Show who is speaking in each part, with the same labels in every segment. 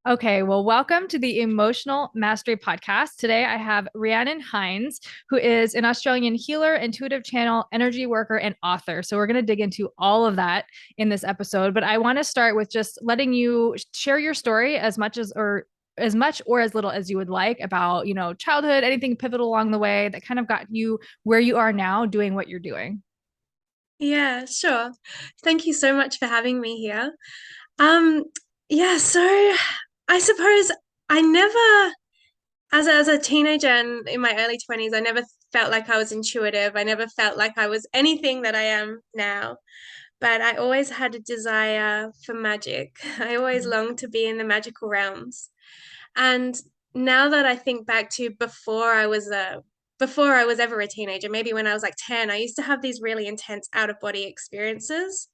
Speaker 1: Okay, well, welcome to the Emotional Mastery Podcast. Today I have Rhiannon Hines, who is an Australian healer, intuitive channel, energy worker, and author. So we're going to dig into all of that in this episode. But I want to start with just letting you share your story as much or as little as you would like about, childhood, anything pivotal along the way that kind of got you where you are now doing what you're doing.
Speaker 2: Yeah, sure. Thank you so much for having me here. Um, yeah, so I suppose I never, as a teenager and in my early 20s, I never felt like I was intuitive. I never felt like I was anything that I am now. But I always had a desire for magic. I always longed to be in the magical realms. And now that I think back to before I was ever a teenager, maybe when I was like 10, I used to have these really intense out of body experiences.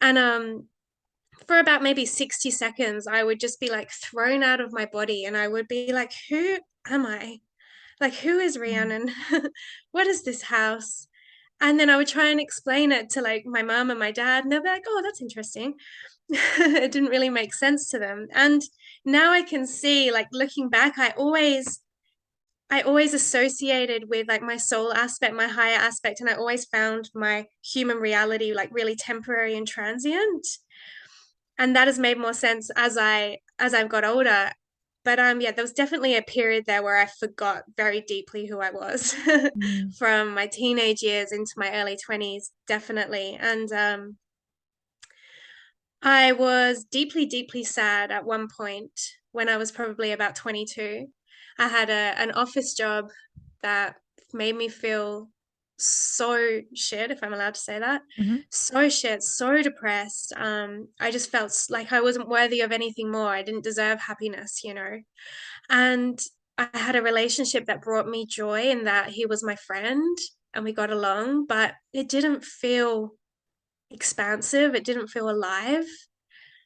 Speaker 2: And for about maybe 60 seconds, I would just be like thrown out of my body and I would be like, who am I? Like, who is Rhiannon? What is this house? And then I would try and explain it to like my mom and my dad, and they'll be like, oh, that's interesting. It didn't really make sense to them. And now I can see, like looking back, I always associated with like my soul aspect, my higher aspect, and I always found my human reality like really temporary and transient. And that has made more sense as I've got older. But yeah, there was definitely a period there where I forgot very deeply who I was
Speaker 1: Mm.
Speaker 2: from my teenage years into my early 20s, definitely. And I was deeply, deeply sad at one point when I was probably about 22. I had an office job that made me feel so shit, if I'm allowed to say that.
Speaker 1: Mhm.
Speaker 2: So shit, so depressed. I just felt like I wasn't worthy of anything more. I didn't deserve happiness. And I had a relationship that brought me joy in that he was my friend and we got along, but it didn't feel expansive. It didn't feel alive.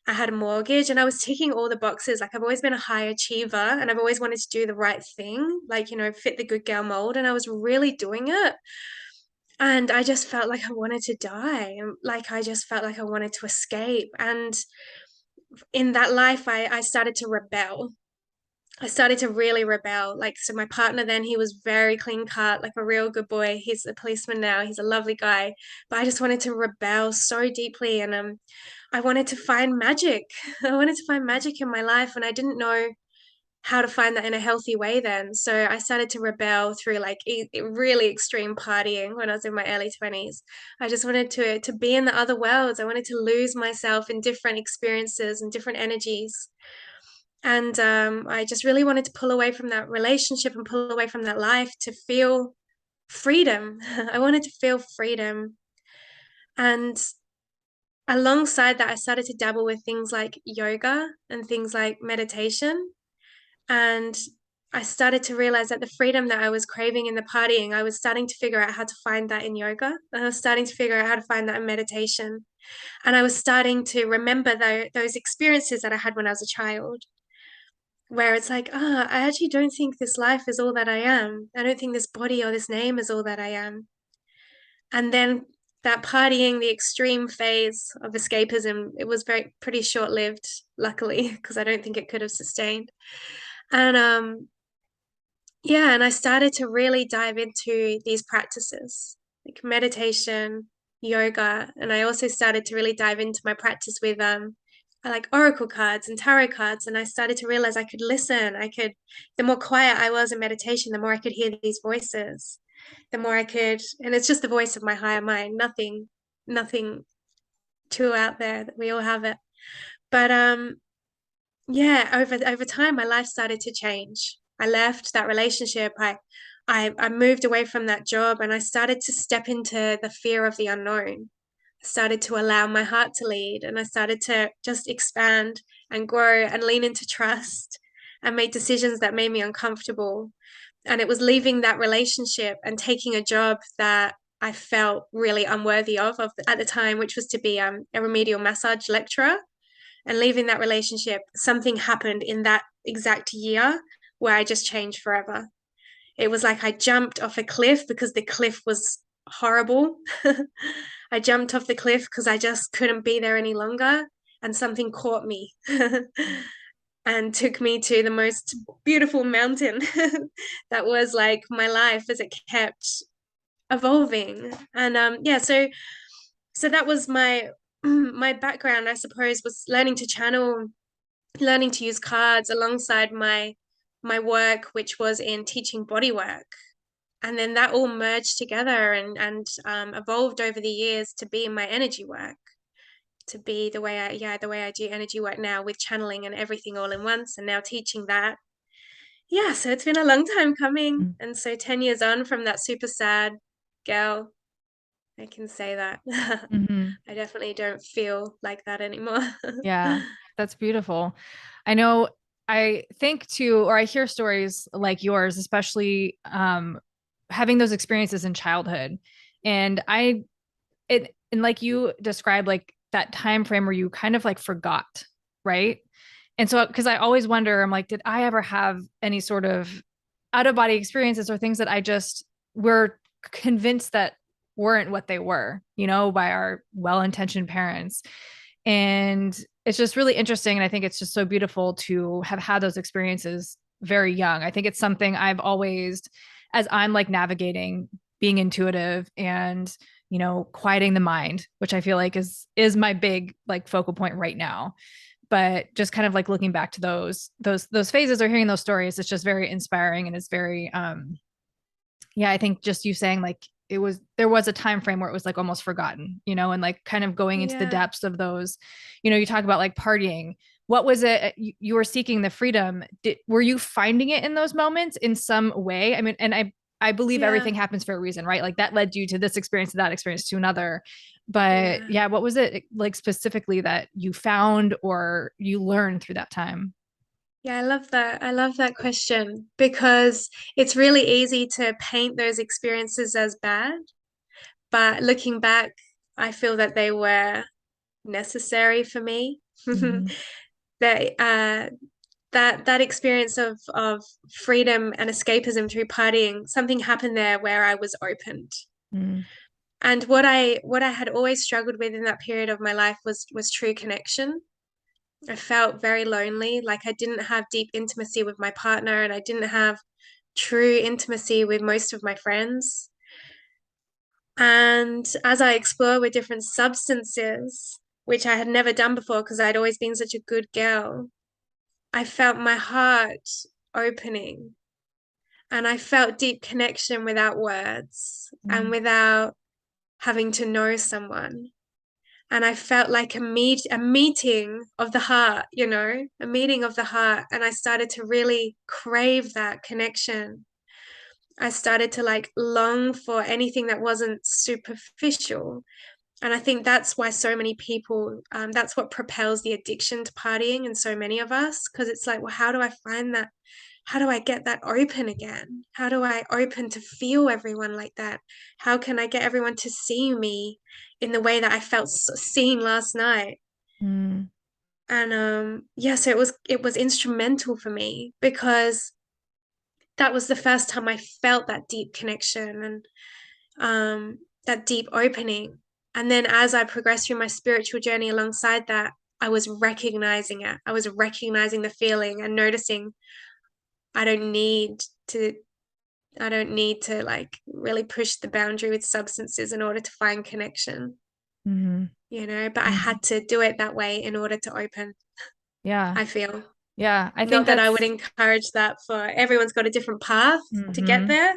Speaker 2: I had a mortgage and I was ticking all the boxes. Like I've always been a high achiever and I've always wanted to do the right thing, like, fit the good girl mold. And I was really doing it. And I just felt like I wanted to die. And like I just felt like I wanted to escape. And in that life, I started to rebel. I started to really rebel. Like, so my partner then, he was very clean cut, like a real good boy. He's a policeman now. He's a lovely guy. But I just wanted to rebel so deeply. And I wanted to find magic. I wanted to find magic in my life. And I didn't know how to find that in a healthy way then. So I started to rebel through like really extreme partying when I was in my early 20s. I just wanted to be in the other worlds. I wanted to lose myself in different experiences and different energies. And I just really wanted to pull away from that relationship and pull away from that life to feel freedom. I wanted to feel freedom. And alongside that, I started to dabble with things like yoga and things like meditation. And I started to realize that the freedom that I was craving in the partying, I was starting to figure out how to find that in yoga. And I was starting to figure out how to find that in meditation. And I was starting to remember those experiences that I had when I was a child, where it's like, I actually don't think this life is all that I am. I don't think this body or this name is all that I am. And then that partying, the extreme phase of escapism, it was very pretty short lived, luckily, because I don't think it could have sustained. And yeah, and I started to really dive into these practices like meditation, yoga, and I also started to really dive into my practice with I like oracle cards and tarot cards, and I started to realize I could listen. The more quiet I was in meditation, the more I could hear these voices, the more I could, and it's just the voice of my higher mind, nothing too out there, that we all have it. But yeah, over time my life started to change. I left that relationship. I moved away from that job and I started to step into the fear of the unknown. I started to allow my heart to lead and I started to just expand and grow and lean into trust and make decisions that made me uncomfortable. And it was leaving that relationship and taking a job that I felt really unworthy of at the time, which was to be a remedial massage lecturer, and leaving that relationship, something happened in that exact year where I just changed forever. It was like I jumped off a cliff because the cliff was horrible. I jumped off the cliff because I just couldn't be there any longer, and something caught me. and took me to the most beautiful mountain that was like my life as it kept evolving. And yeah, so that was my my background, I suppose, was learning to channel, learning to use cards alongside my work, which was in teaching body work. And then that all merged together and evolved over the years to be my energy work, to be the way I do energy work now, with channeling and everything all in once, and now teaching that. Yeah, so it's been a long time coming. And so 10 years on from that super sad girl, I can say that.
Speaker 1: Mm-hmm.
Speaker 2: I definitely don't feel like that anymore.
Speaker 1: Yeah, that's beautiful. I know I think too, or I hear stories like yours, especially having those experiences in childhood. And and like you described, like that time frame where you kind of like forgot, right? And so, because I always wonder, I'm like, did I ever have any sort of out of body experiences or things that I just were convinced that weren't what they were, by our well-intentioned parents. And it's just really interesting. And I think it's just so beautiful to have had those experiences very young. I think it's something I've always, as I'm like navigating being intuitive and, quieting the mind, which I feel like is my big like focal point right now. But just kind of like looking back to those phases or hearing those stories, it's just very inspiring, and it's very yeah, I think just you saying like there was a time frame where it was like almost forgotten, and like kind of going into the
Speaker 2: Yeah.
Speaker 1: depths of those, you talk about like partying. What was it you were seeking the freedom? Were you finding it in those moments in some way? I mean, and I believe
Speaker 2: Yeah.
Speaker 1: everything happens for a reason, right? Like that led you to this experience, to that experience, to another. But
Speaker 2: Yeah.
Speaker 1: yeah, what was it like specifically that you found or you learned through that time?
Speaker 2: Yeah, I love that. I love that question because it's really easy to paint those experiences as bad, but looking back, I feel that they were necessary for me.
Speaker 1: Mm-hmm.
Speaker 2: That that experience of freedom and escapism through partying, something happened there where I was opened.
Speaker 1: Mm-hmm.
Speaker 2: And what I had always struggled with in that period of my life was true connection. I felt very lonely, like I didn't have deep intimacy with my partner, and I didn't have true intimacy with most of my friends. And as I explored with different substances, which I had never done before because I'd always been such a good girl, I felt my heart opening, and I felt deep connection without words and without having to know someone. And I felt like a meeting of the heart, a meeting of the heart. And I started to really crave that connection. I started to like long for anything that wasn't superficial. And I think that's why so many people, that's what propels the addiction to partying in so many of us. Because it's like, well, how do I find that? How do I get that open again? How do I open to feel everyone like that? How can I get everyone to see me in the way that I felt seen last night?
Speaker 1: Mm-hmm.
Speaker 2: And yeah, so it was instrumental for me because that was the first time I felt that deep connection and that deep opening. And then as I progressed through my spiritual journey alongside that, I was recognizing it. I was recognizing the feeling and noticing I don't need to I don't need to like really push the boundary with substances in order to find connection, but I
Speaker 1: Mm-hmm.
Speaker 2: had to do it that way in order to open,
Speaker 1: Yeah.
Speaker 2: I feel.
Speaker 1: Yeah. I think
Speaker 2: Not that I would
Speaker 1: that's
Speaker 2: encourage that for everyone's got a different path to get
Speaker 1: mm-hmm.
Speaker 2: there,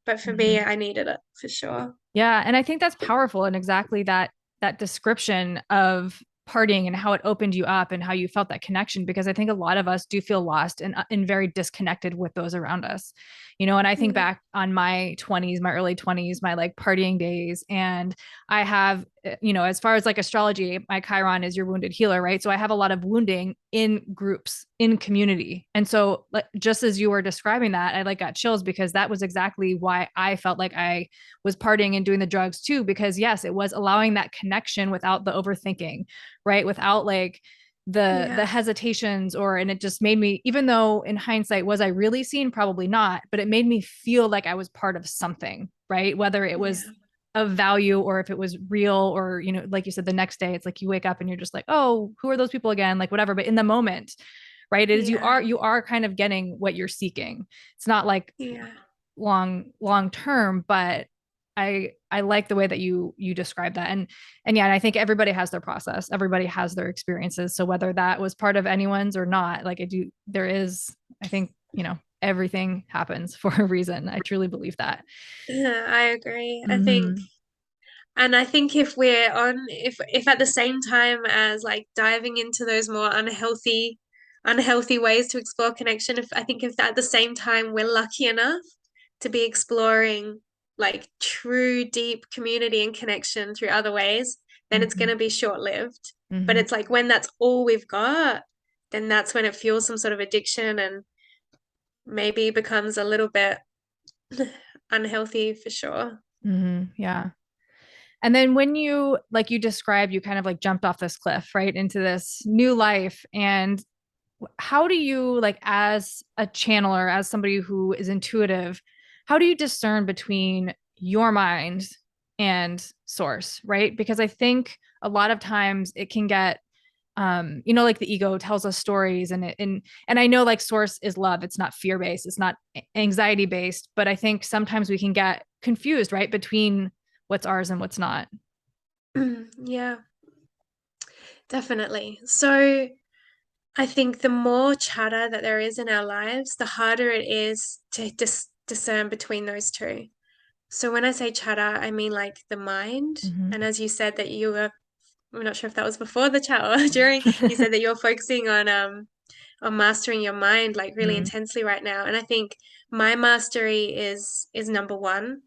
Speaker 2: but for me,
Speaker 1: Mm-hmm.
Speaker 2: I needed it for sure.
Speaker 1: Yeah, and I think that's powerful, and exactly that description of partying and how it opened you up and how you felt that connection, because I think a lot of us do feel lost and very disconnected with those around us. And I think
Speaker 2: Mm.
Speaker 1: back on my 20s, my early 20s, my like partying days, and I have as far as like astrology, my Chiron is your wounded healer, right? So I have a lot of wounding in groups, in community. And so like just as you were describing that, I like got chills because that was exactly why I felt like I was partying and doing the drugs too, because yes, it was allowing that connection without the overthinking, right? Without like the
Speaker 2: Yeah,
Speaker 1: hesitations, and it just made me, even though in hindsight, was I really seen? Probably not, but it made me feel like I was part of something, right? Whether it was
Speaker 2: yeah,
Speaker 1: of value or if it was real, or like you said, the next day it's like you wake up and you're just like, oh, who are those people again, like whatever. But in the moment, right? It is
Speaker 2: Yeah.
Speaker 1: you are kind of getting what you're seeking. It's not like
Speaker 2: Yeah.
Speaker 1: long term, but I like the way that you describe that. And yeah, and I think everybody has their process. Everybody has their experiences. So whether that was part of anyone's or not, like there is, I think, everything happens for a reason. I truly believe that.
Speaker 2: Yeah, I agree.
Speaker 1: Mm-hmm.
Speaker 2: I think if we're on, if at the same time as like diving into those more unhealthy ways to explore connection, if I think if at the same time we're lucky enough to be exploring like true deep community and connection through other ways, then it's
Speaker 1: Mm-hmm.
Speaker 2: going to be short-lived. But
Speaker 1: Mm-hmm.
Speaker 2: it's like when that's all we've got, then that's when it fuels some sort of addiction and maybe becomes a little bit unhealthy for sure.
Speaker 1: Mm-hmm. Yeah. And then when you, like you described, you kind of like jumped off this cliff, right, into this new life. And how do you, like, as a channeler, as somebody who is intuitive, how do you discern between your mind and source, right? Because I think a lot of times it can get like the ego tells us stories, and I know like source is love. It's not fear based, it's not anxiety based, but I think sometimes we can get confused, right, between what's ours and what's not.
Speaker 2: Yeah, definitely. So I think the more chatter that there is in our lives, the harder it is to discern between those two. So when I say chatter, I mean like the mind.
Speaker 1: Mm-hmm.
Speaker 2: And as you said that you were, I'm not sure if that was before the chat or during, you said that you're focusing on mastering your mind like really
Speaker 1: Mm-hmm.
Speaker 2: intensely right now. And I think my mastery is number one,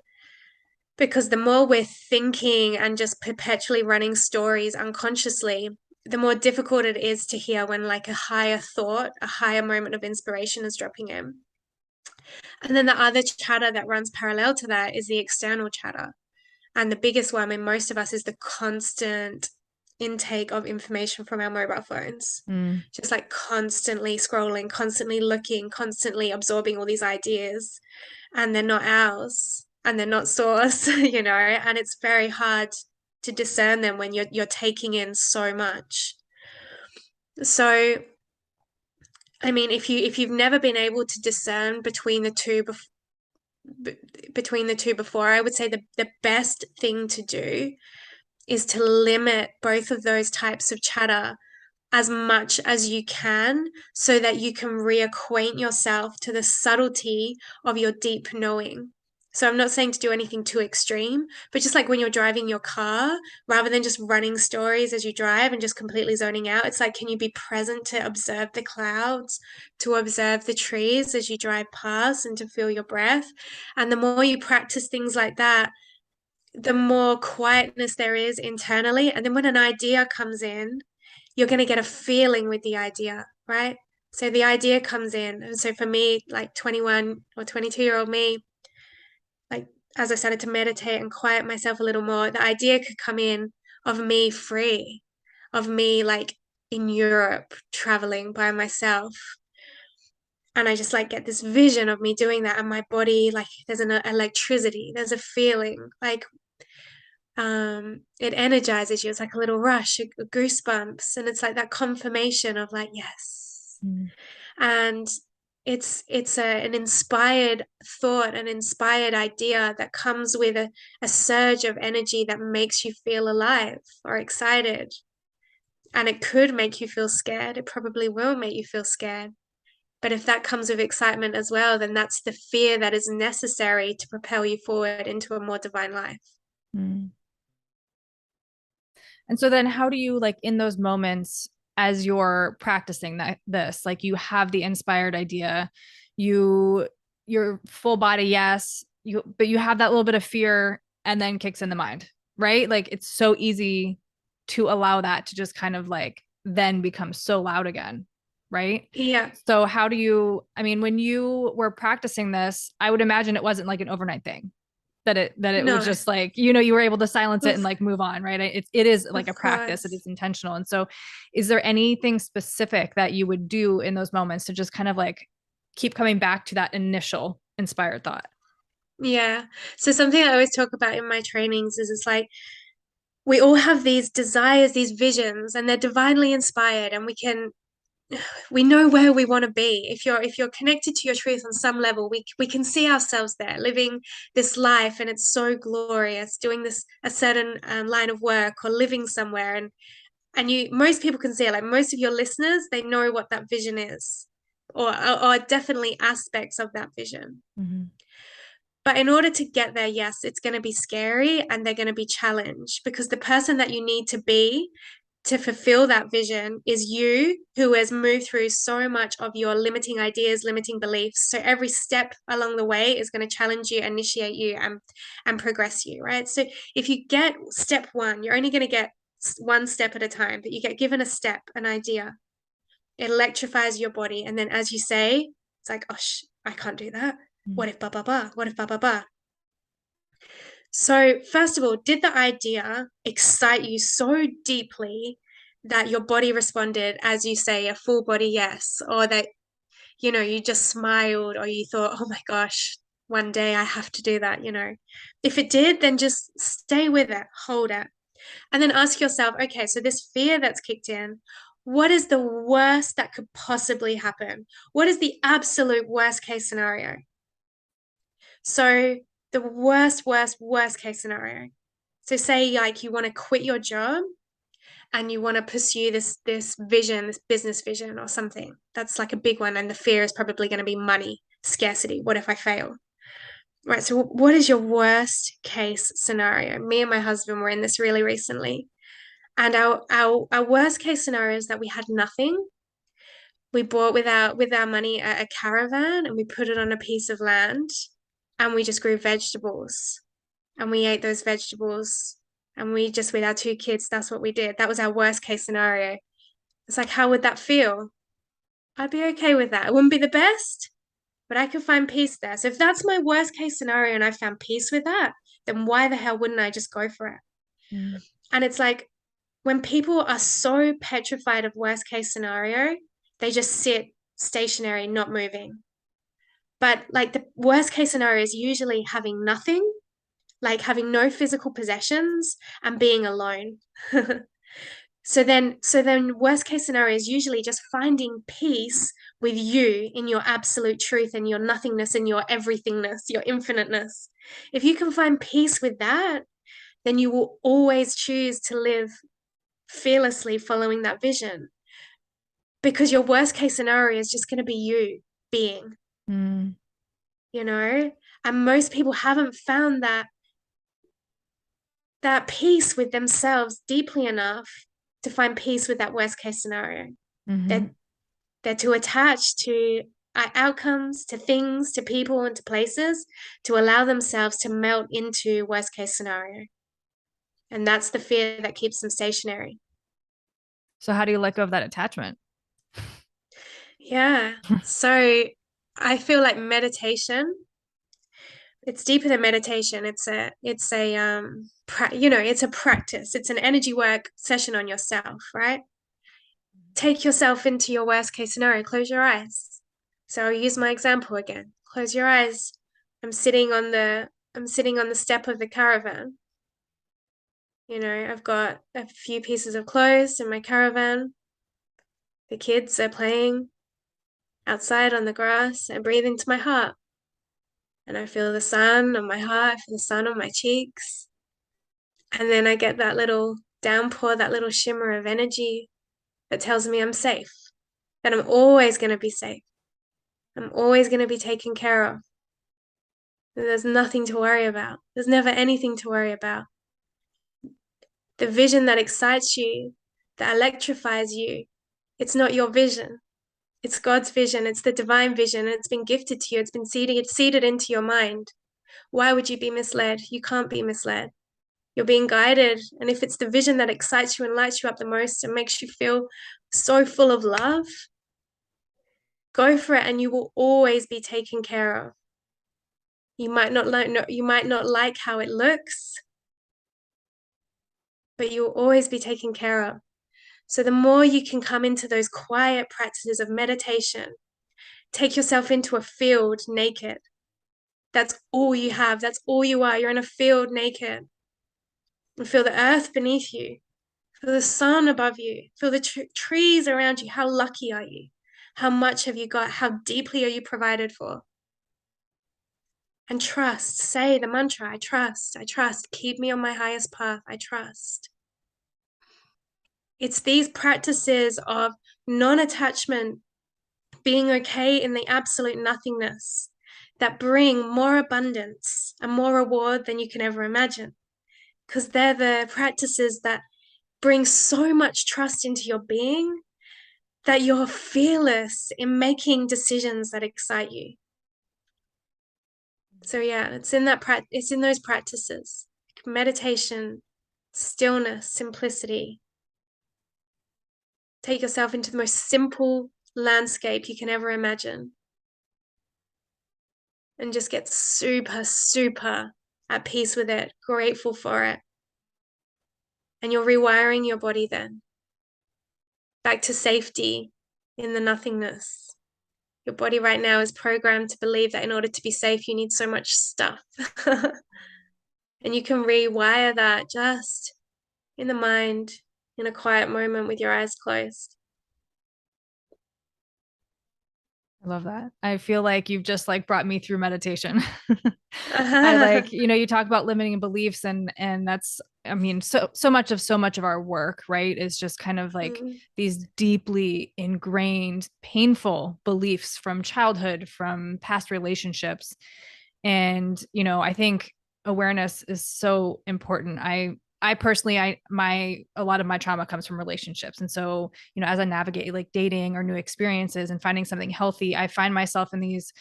Speaker 2: because the more we're thinking and just perpetually running stories unconsciously, the more difficult it is to hear when like a higher thought, a higher moment of inspiration is dropping in. And then the other chatter that runs parallel to that is the external chatter. And the biggest one in most of us is the constant intake of information from our mobile phones.
Speaker 1: Mm-hmm.
Speaker 2: Just like constantly scrolling, constantly looking, constantly absorbing all these ideas, and they're not ours and they're not source, and it's very hard to discern them when you're taking in so much. So, I mean, if you've never been able to discern between the two before, I would say the best thing to do is to limit both of those types of chatter as much as you can so that you can reacquaint yourself to the subtlety of your deep knowing. So I'm not saying to do anything too extreme, but just like when you're driving your car, rather than just running stories as you drive and just completely zoning out, it's like, can you be present to observe the clouds, to observe the trees as you drive past and to feel your breath? And the more you practice things like that, the more quietness there is internally. And then when an idea comes in, you're going to get a feeling with the idea, right? So the idea comes in. And so for me, like 21 or 22-year-old me, like as I started to meditate and quiet myself a little more, the idea could come in of me free, of me like in Europe traveling by myself. And I just like get this vision of me doing that, and my body, like there's an electricity, there's a feeling like it energizes you. It's like a little rush, goosebumps, and it's like that confirmation of like, yes. And an inspired thought, an inspired idea that comes with a surge of energy that makes you feel alive or excited. And it could make you feel scared. It probably will make you feel scared. But if that comes with excitement as well, then that's the fear that is necessary to propel you forward into a more divine life.
Speaker 1: Mm-hmm. And so then how do you, like, in those moments as you're practicing this, like you have the inspired idea, your full body, yes, but you have that little bit of fear and then kicks in the mind, right? Like it's so easy to allow that to just kind of like then become so loud again, right?
Speaker 2: Yeah.
Speaker 1: So how do you, I mean, when you were practicing this, I would imagine it wasn't like an overnight thing, that it was
Speaker 2: No,
Speaker 1: just like, you were able to silence it and
Speaker 2: of,
Speaker 1: like move on, right? It is like
Speaker 2: of
Speaker 1: a practice. It
Speaker 2: course.
Speaker 1: is intentional. And so is there anything specific that you would do in those moments to just kind of like keep coming back to that initial inspired thought?
Speaker 2: Yeah. So something I always talk about in my trainings is it's like we all have these desires, these visions, and they're divinely inspired, and we can we know where we want to be. If you're connected to your truth on some level, we can see ourselves there living this life, and it's so glorious, doing this a certain line of work or living somewhere, and you most people can see it. Like most of your listeners, they know what that vision is, or definitely aspects of that vision.
Speaker 1: Mm-hmm.
Speaker 2: But in order to get there, yes, it's going to be scary and they're going to be challenged, because the person that you need to be to fulfill that vision is you, who has moved through so much of your limiting ideas, limiting beliefs. So every step along the way is going to challenge you, initiate you, and progress you, right? So if you get step one, you're only going to get one step at a time, but you get given a step, an idea. It electrifies your body. And then, as you say, it's like, oh, I can't do that. What if blah, blah, blah? What if blah, blah, blah? So, first of all, did the idea excite you so deeply that your body responded, as you say, a full body yes, or that, you just smiled, or you thought, oh my gosh, one day I have to do that, If it did, then just stay with it, hold it. And then ask yourself, okay, so this fear that's kicked in, what is the worst that could possibly happen? What is the absolute worst case scenario? So the worst case scenario. So say like you want to quit your job and you want to pursue this vision, this business vision or something. That's like a big one. And the fear is probably going to be money, scarcity. What if I fail? Right. So what is your worst case scenario? Me and my husband were in this really recently. And our worst case scenario is that we had nothing. We bought with our money a caravan, and we put it on a piece of land, and we just grew vegetables, and we ate those vegetables, and we just, with our two kids, that's what we did. That was our worst case scenario. It's like, how would that feel? I'd be okay with that. It wouldn't be the best, but I could find peace there. So if that's my worst case scenario and I found peace with that, then why the hell wouldn't I just go for it?
Speaker 1: Mm-hmm.
Speaker 2: And it's like, when people are so petrified of worst case scenario, they just sit stationary, not moving. But like the worst case scenario is usually having nothing, like having no physical possessions and being alone. So then worst case scenario is usually just finding peace with you in your absolute truth and your nothingness and your everythingness, your infiniteness. If you can find peace with that, then you will always choose to live fearlessly following that vision, because your worst case scenario is just going to be you being,
Speaker 1: Mm-hmm.
Speaker 2: you know? And most people haven't found that peace with themselves deeply enough to find peace with that worst case scenario.
Speaker 1: Mm-hmm.
Speaker 2: They're too attached to outcomes, to things, to people, and to places to allow themselves to melt into worst case scenario. And that's the fear that keeps them stationary.
Speaker 1: So how do you let go of that attachment?
Speaker 2: Yeah. So I feel like meditation, it's deeper than meditation. It's a practice. It's an energy work session on yourself, right? Take yourself into your worst case scenario. Close your eyes. So I'll use my example again. Close your eyes. I'm sitting on the step of the caravan. I've got a few pieces of clothes in my caravan. The kids are playing outside on the grass. I breathe into my heart. And I feel the sun on my heart, I feel the sun on my cheeks. And then I get that little downpour, that little shimmer of energy that tells me I'm safe, that I'm always going to be safe. I'm always going to be taken care of. There's nothing to worry about. There's never anything to worry about. The vision that excites you, that electrifies you, it's not your vision. It's God's vision. It's the divine vision. It's been gifted to you. It's been seeded into your mind. Why would you be misled? You can't be misled. You're being guided. And if it's the vision that excites you and lights you up the most and makes you feel so full of love, go for it, and you will always be taken care of. You might not like how it looks, but you'll always be taken care of. So the more you can come into those quiet practices of meditation, take yourself into a field naked. That's all you have. That's all you are. You're in a field naked. And feel the earth beneath you. Feel the sun above you. Feel the trees around you. How lucky are you? How much have you got? How deeply are you provided for? And trust. Say the mantra, I trust, I trust. Keep me on my highest path. I trust. It's these practices of non-attachment, being okay in the absolute nothingness, that bring more abundance and more reward than you can ever imagine. Because they're the practices that bring so much trust into your being that you're fearless in making decisions that excite you. So yeah, it's in those practices. Meditation, stillness, simplicity. Take yourself into the most simple landscape you can ever imagine and just get super, super at peace with it, grateful for it. And you're rewiring your body then back to safety in the nothingness. Your body right now is programmed to believe that in order to be safe, you need so much stuff. And you can rewire that just in the mind, in a quiet moment with your eyes closed.
Speaker 1: I love that. I feel like you've just like brought me through meditation. I like, you talk about limiting beliefs and that's I mean so much of our work, right, is just kind of like these deeply ingrained painful beliefs from childhood, from past relationships. And I think awareness is so important. I personally, a lot of my trauma comes from relationships. And so, as I navigate like dating or new experiences and finding something healthy, I find myself in these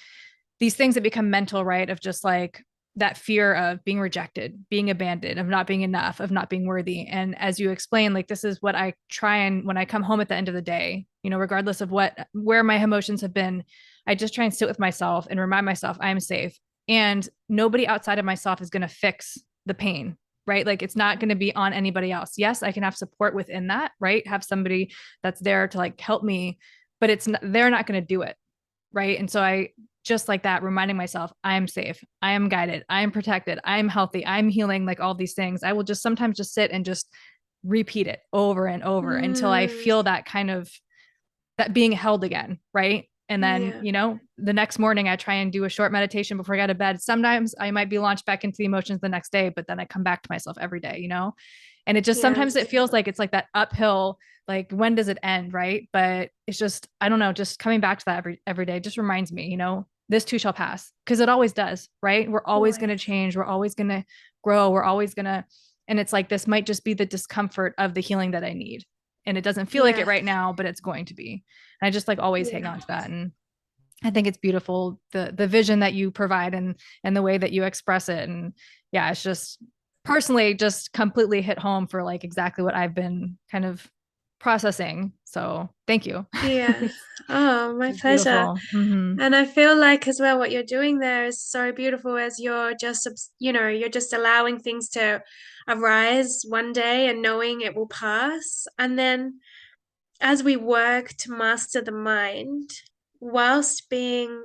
Speaker 1: things that become mental, right? Of just like that fear of being rejected, being abandoned, of not being enough, of not being worthy. And as you explain, like, this is what I try, and when I come home at the end of the day, regardless of where my emotions have been, I just try and sit with myself and remind myself I am safe. And nobody outside of myself is going to fix the pain, right? Like, it's not going to be on anybody else. Yes, I can have support within that, right? Have somebody that's there to like help me, but they're not going to do it. Right. And so I just like that, reminding myself, I am safe. I am guided. I am protected. I am healthy. I'm healing, like all these things. I will just sometimes just sit and just repeat it over and over until I feel that kind of that being held again. Right. And then,
Speaker 2: Yeah.
Speaker 1: The next morning I try and do a short meditation before I go to bed. Sometimes I might be launched back into the emotions the next day, but then I come back to myself every day. And it just sometimes
Speaker 2: Yes.
Speaker 1: it feels like it's like that uphill, like when does it end, right? But it's just, I don't know, just coming back to that every day just reminds me, this too shall pass, because it always does, right? We're always going to
Speaker 2: Always.
Speaker 1: change, we're always going to grow, we're always going to, and it's like this might just be the discomfort of the healing that I need. And it doesn't feel like it
Speaker 2: Yeah.
Speaker 1: right now, but it's going to be. And I just like always hang
Speaker 2: Yeah.
Speaker 1: on to that. And I think it's beautiful, the vision that you provide and the way that you express it. And yeah, it's just personally just completely hit home for like exactly what I've been kind of processing. So thank you.
Speaker 2: Yeah. Oh, my
Speaker 1: It's
Speaker 2: pleasure.
Speaker 1: beautiful. Mm-hmm.
Speaker 2: And I feel like as well what you're doing there is so beautiful as you're just, you're just allowing things to arise one day and knowing it will pass. And then as we work to master the mind, whilst being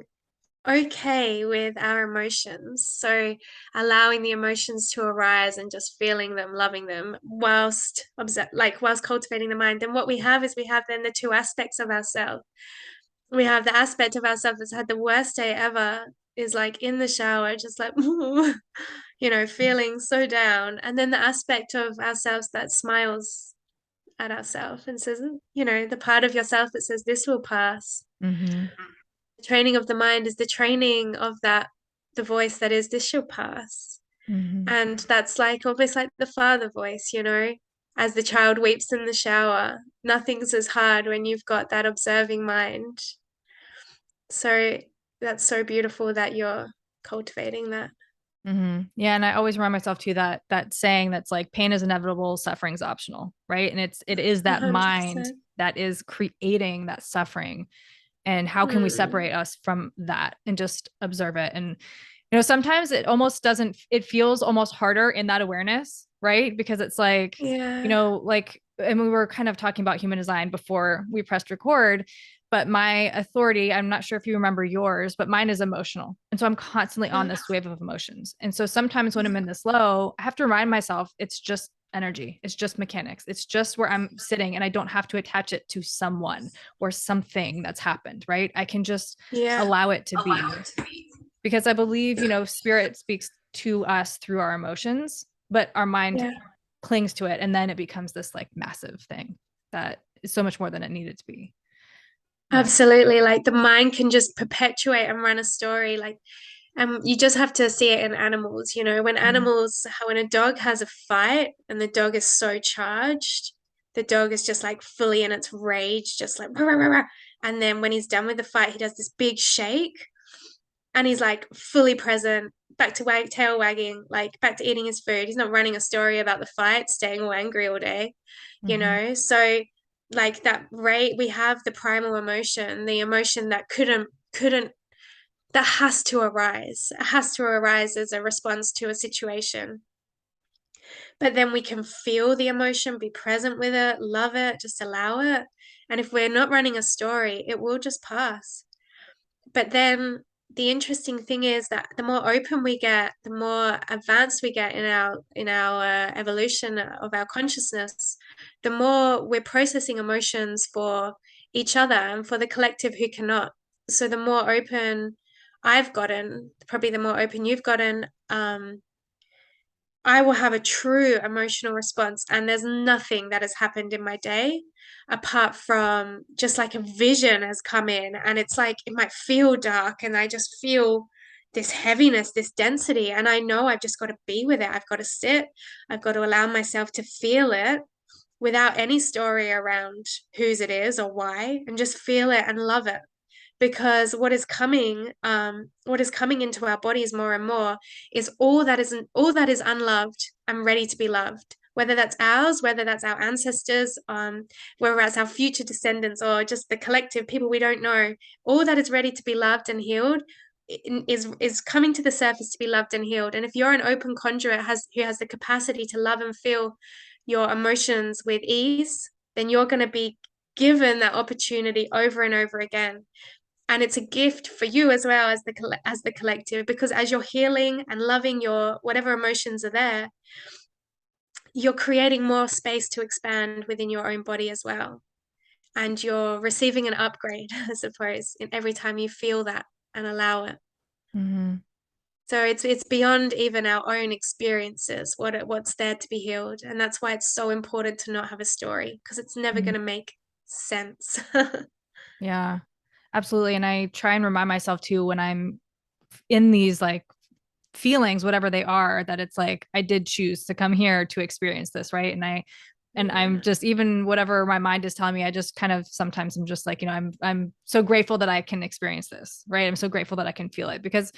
Speaker 2: okay with our emotions, so allowing the emotions to arise and just feeling them, loving them, whilst cultivating the mind, then what we have is we have then the two aspects of ourselves. We have the aspect of ourselves that's had the worst day ever, is like in the shower, just like, feeling so down. And then the aspect of ourselves that smiles at ourselves and says, the part of yourself that says, this will pass.
Speaker 1: Mm-hmm.
Speaker 2: The training of the mind is the training of the voice that is, this shall pass.
Speaker 1: Mm-hmm.
Speaker 2: And that's like almost like the father voice, as the child weeps in the shower. Nothing's as hard when you've got that observing mind. So that's so beautiful that you're cultivating that.
Speaker 1: Mm-hmm. Yeah, and I always remind myself too that saying that's like pain is inevitable, suffering's optional, right? And it is that mind
Speaker 2: 100%.
Speaker 1: that is creating that suffering. And how can we
Speaker 2: Mm.
Speaker 1: separate us from that and just observe it? And sometimes it feels almost harder in that awareness, right? Because it's like,
Speaker 2: Yeah.
Speaker 1: like, and we were kind of talking about human design before we pressed record, but my authority, I'm not sure if you remember yours, but mine is emotional. And so I'm constantly on
Speaker 2: Mm.
Speaker 1: this wave of emotions. And so sometimes when I'm in this low, I have to remind myself it's just energy. It's just mechanics. It's just where I'm sitting, and I don't have to attach it to someone or something that's happened, right? I can just
Speaker 2: Yeah.
Speaker 1: allow it to
Speaker 2: Allow
Speaker 1: be,
Speaker 2: it to be.
Speaker 1: because I believe, spirit speaks to us through our emotions, but our mind
Speaker 2: Yeah.
Speaker 1: clings to it, and then it becomes this like massive thing that is so much more than it needed to be. Yeah.
Speaker 2: Absolutely. Like the mind can just perpetuate and run a story. Like, you just have to see it in animals. When
Speaker 1: Mhm.
Speaker 2: when a dog has a fight and the dog is so charged, the dog is just like fully in its rage, just like, "Rah, rah, rah, rah." And then when he's done with the fight, he does this big shake and he's like fully present, back to tail wagging, like back to eating his food. He's not running a story about the fight, staying all angry all day,
Speaker 1: Mhm.
Speaker 2: So like that rate, we have the primal emotion, the emotion that couldn't that has to arise. It has to arise as a response to a situation. But then we can feel the emotion, be present with it, love it, just allow it. And if we're not running a story, it will just pass. But then the interesting thing is that the more open we get, the more advanced we get in our evolution of our consciousness, the more we're processing emotions for each other and for the collective who cannot. So the more open I've gotten, probably the more open you've gotten, I will have a true emotional response. And there's nothing that has happened in my day apart from just like a vision has come in. And it's like it might feel dark, and I just feel this heaviness, this density. And I know I've just got to be with it. I've got to sit, I've got to allow myself to feel it without any story around whose it is or why, and just feel it and love it, because what is coming into our bodies more and more is all that is unloved and ready to be loved, whether that's ours, whether that's our ancestors, whether that's our future descendants, or just the collective people we don't know. All that is ready to be loved and healed is coming to the surface to be loved and healed. And if you're an open conduit who has the capacity to love and feel your emotions with ease, then you're going to be given that opportunity over and over again. And it's a gift for you as well as the collective, because as you're healing and loving your whatever emotions are there, you're creating more space to expand within your own body as well, and you're receiving an upgrade, I suppose, in every time you feel that and allow it.
Speaker 1: Mhm.
Speaker 2: So it's beyond even our own experiences, what's there to be healed. And that's why it's so important to not have a story, because it's never
Speaker 1: Mhm.
Speaker 2: going to make sense.
Speaker 1: Yeah, absolutely. And I try and remind myself too, when I'm in these like feelings, whatever they are, that it's like I did choose to come here to experience this, right? And I'm
Speaker 2: Yeah.
Speaker 1: just, even whatever my mind is telling me, I just kind of sometimes I'm just like, I'm so grateful that I can experience this, right? I'm so grateful that I can feel it, because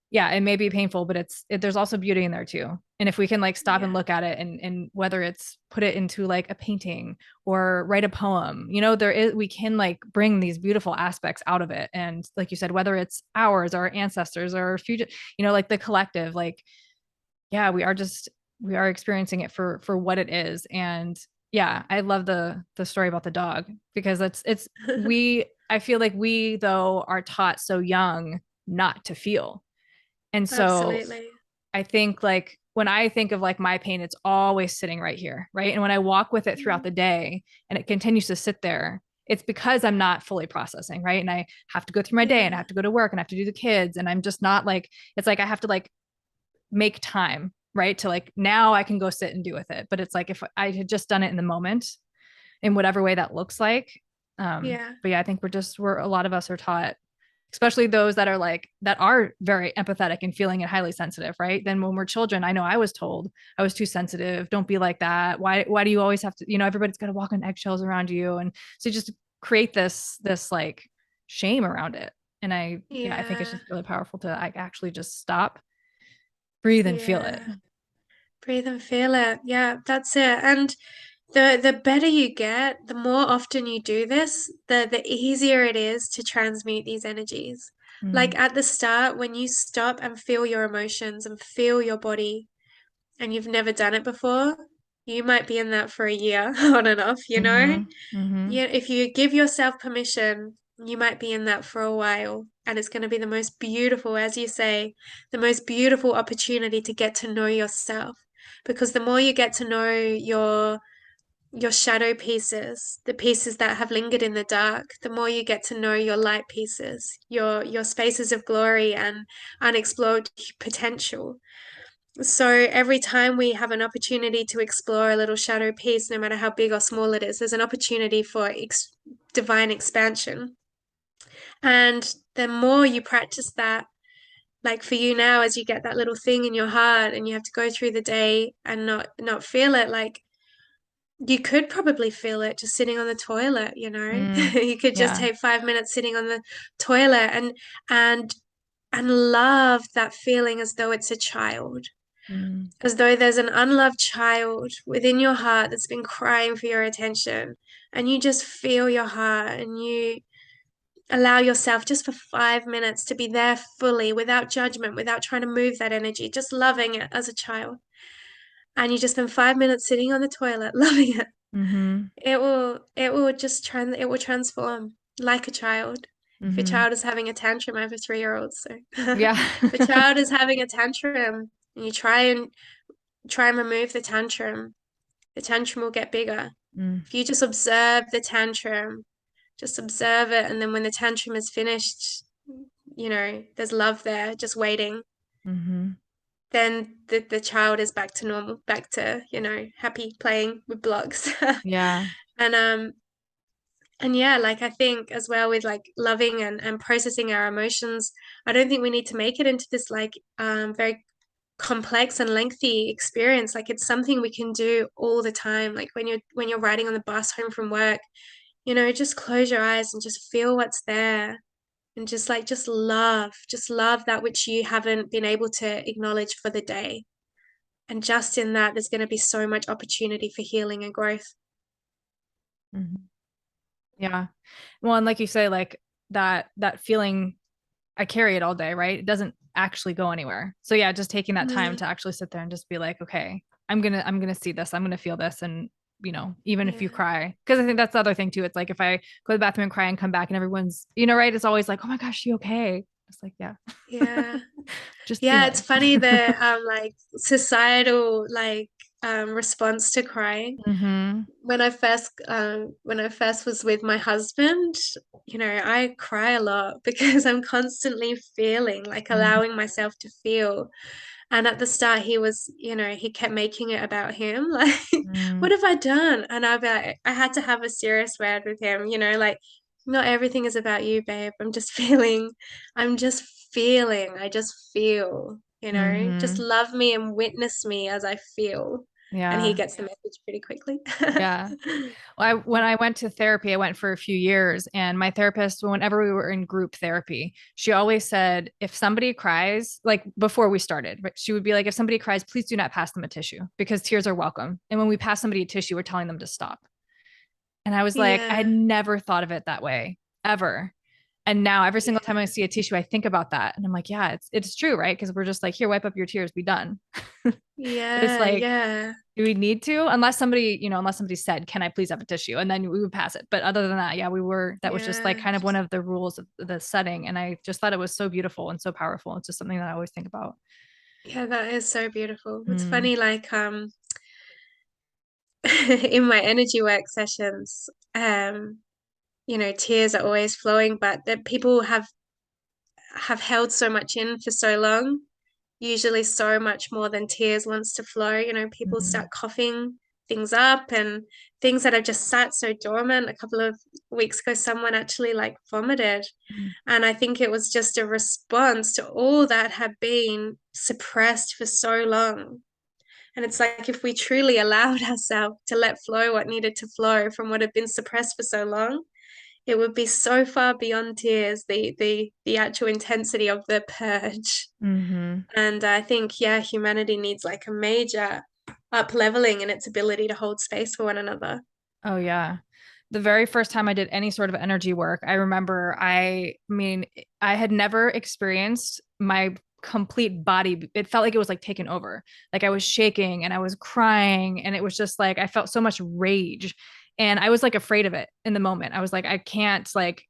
Speaker 1: yeah, it may be painful, but there's also beauty in there too. And if we can like stop and
Speaker 2: Yeah.
Speaker 1: look at it, and whether it's put it into like a painting or write a poem, we can like bring these beautiful aspects out of it. And like you said, whether it's ours, our ancestors, or future, like the collective, like, yeah, we are experiencing it for what it is. And yeah, I love the story about the dog, because it's we I feel like we though are taught so young not to feel. And so
Speaker 2: Absolutely.
Speaker 1: I think like when I think of like my pain, it's always sitting right here, right? And when I walk with it throughout
Speaker 2: Mm.
Speaker 1: the day and it continues to sit there, it's because I'm not fully processing, right? And I have to go through my day, and I
Speaker 2: Yeah.
Speaker 1: have to go to work, and I have to do the kids, and I'm just not like, it's like I have to like make time, right? To like, now I can go sit and do with it. But it's like if I had just done it in the moment, in whatever way that looks like.
Speaker 2: Yeah.
Speaker 1: But yeah, I think we're a lot of us are taught, especially those that are like that are very empathetic and feeling and highly sensitive, right? Then when we're children, I know I was told I was too sensitive. Don't be like that. Why do you always have to, everybody's got to walk on eggshells around you? And so just create this like shame around it. And yeah, I think it's
Speaker 2: Yeah.
Speaker 1: just really powerful to like actually just stop, breathe, and feel it.
Speaker 2: Yeah. Breathe and feel it. Yeah, that's it. And the better you get, the more often you do this, the easier it is to transmute these energies.
Speaker 1: Mm.
Speaker 2: Like at the start, when you stop and feel your emotions and feel your body, and you've never done it before, you might be in that for a year on and off, you know?
Speaker 1: Mhm. Mhm.
Speaker 2: Yeah, if you give yourself permission, you might be in that for a while. And it's going to be the most beautiful, as you say, the most beautiful opportunity to get to know yourself. because the more you get to know your shadow pieces, the pieces that have lingered in the dark, the more you get to know your light pieces, your spaces of glory and unexplored potential. So every time we have an opportunity to explore a little shadow piece, no matter how big or small it is, there's an opportunity for divine expansion. And the more you practice that, like for you now, as you get that little thing in your heart and you have to go through the day and not feel it, like you could probably feel it just sitting on the toilet, you know.
Speaker 1: Mm,
Speaker 2: You could just
Speaker 1: yeah.
Speaker 2: take 5 minutes sitting on the toilet and and love that feeling as though it's a child,
Speaker 1: Mm,
Speaker 2: as though there's an unloved child within your heart that's been crying for your attention, and you just feel your heart and you allow yourself just for 5 minutes to be there fully without judgment, without trying to move that energy, just loving it as a child. And you just spend 5 minutes sitting on the toilet, loving it.
Speaker 1: mm-hmm.
Speaker 2: It will transform like a child. If your
Speaker 1: Mm-hmm.
Speaker 2: child is having a tantrum, I have a 3-year-old, so
Speaker 1: Yeah.
Speaker 2: if a child is having a tantrum and you try and remove the tantrum will get bigger.
Speaker 1: Mm,
Speaker 2: If you just observe the tantrum, just observe it, and then when the tantrum is finished, you know, there's love there, just waiting.
Speaker 1: mm-hmm.
Speaker 2: Then the child is back to normal, back to, you know, happy playing with blocks.
Speaker 1: Yeah.
Speaker 2: And and yeah, like I think as well with like loving and processing our emotions, I don't think we need to make it into this like very complex and lengthy experience. Like it's something we can do all the time. Like when you're riding on the bus home from work, you know, just close your eyes and just feel what's there and just love that which you haven't been able to acknowledge for the day. And just in that, there's going to be so much opportunity for healing and growth.
Speaker 1: Mm-hmm. Yeah. Well, and like you say, like that feeling, I carry it all day, right? It doesn't actually go anywhere. So yeah, just taking that time
Speaker 2: Mm,
Speaker 1: to actually sit there and just be like, okay, I'm gonna see this, I'm gonna feel this, and even if you
Speaker 2: yeah.
Speaker 1: cry, because I think that's the other thing too. It's like if I go to the bathroom and cry and come back and everyone's, right? It's always like, oh my gosh, you okay? It's like, yeah,
Speaker 2: Yeah.
Speaker 1: just
Speaker 2: Yeah, it's
Speaker 1: feeling.
Speaker 2: funny the like societal like response to crying.
Speaker 1: Mm-hmm.
Speaker 2: When I first was with my husband, you know, I cry a lot because I'm constantly feeling, like allowing myself to feel. And at the start, he was, you know, he kept making it about him. Like,
Speaker 1: Mm-hmm.
Speaker 2: what have I done? And I'd be like, I had to have a serious word with him, you know, like, not everything is about you, babe. I'm just feeling. I just feel, you know, just
Speaker 1: Mm-hmm.
Speaker 2: love me and witness me as I feel. And he
Speaker 1: Yeah.
Speaker 2: gets the message pretty quickly.
Speaker 1: Yeah. Well, when I went to therapy, I went for a few years, and my therapist, whenever we were in group therapy, she always said, if somebody cries, like before we started, right, she would be like, if somebody cries, please do not pass them a tissue because tears are welcome. And when we pass somebody a tissue, we're telling them to stop. And I was like, I had
Speaker 2: Yeah,
Speaker 1: never thought of it that way ever. And now every single
Speaker 2: yeah,
Speaker 1: time I see a tissue, I think about that. And I'm like, yeah, it's true, right? Because we're just like, here, wipe up your tears, be done. But it's
Speaker 2: yeah,
Speaker 1: like,
Speaker 2: yeah,
Speaker 1: do we need to? Unless somebody said, can I please have a tissue? And then we would pass it. But other than that, yeah, that was just like
Speaker 2: yeah.
Speaker 1: kind of one of the rules of the setting. And I just thought it was so beautiful and so powerful. It's just something that I always think about.
Speaker 2: Yeah, that is so beautiful. It's
Speaker 1: Mm,
Speaker 2: funny, like in my energy work sessions, you know, tears are always flowing, but that people have held so much in for so long, usually so much more than tears wants to flow. You know, people
Speaker 1: mm,
Speaker 2: start coughing things up and things that have just sat so dormant. A couple of weeks ago, someone actually like vomited.
Speaker 1: mm,
Speaker 2: And I think it was just a response to all that had been suppressed for so long. And it's like if we truly allowed ourselves to let flow what needed to flow from what had been suppressed for so long, it would be so far beyond tears, the actual intensity of the purge.
Speaker 1: mm-hmm.
Speaker 2: And I think, yeah, humanity needs like a major up leveling in its ability to hold space for one another.
Speaker 1: Oh yeah. The very first time I did any sort of energy work, I remember I mean, I had never experienced my complete body. It felt like it was like taken over. Like I was shaking and I was crying and it was just like I felt so much rage and I was like afraid of it in the moment. I was like I can't, like,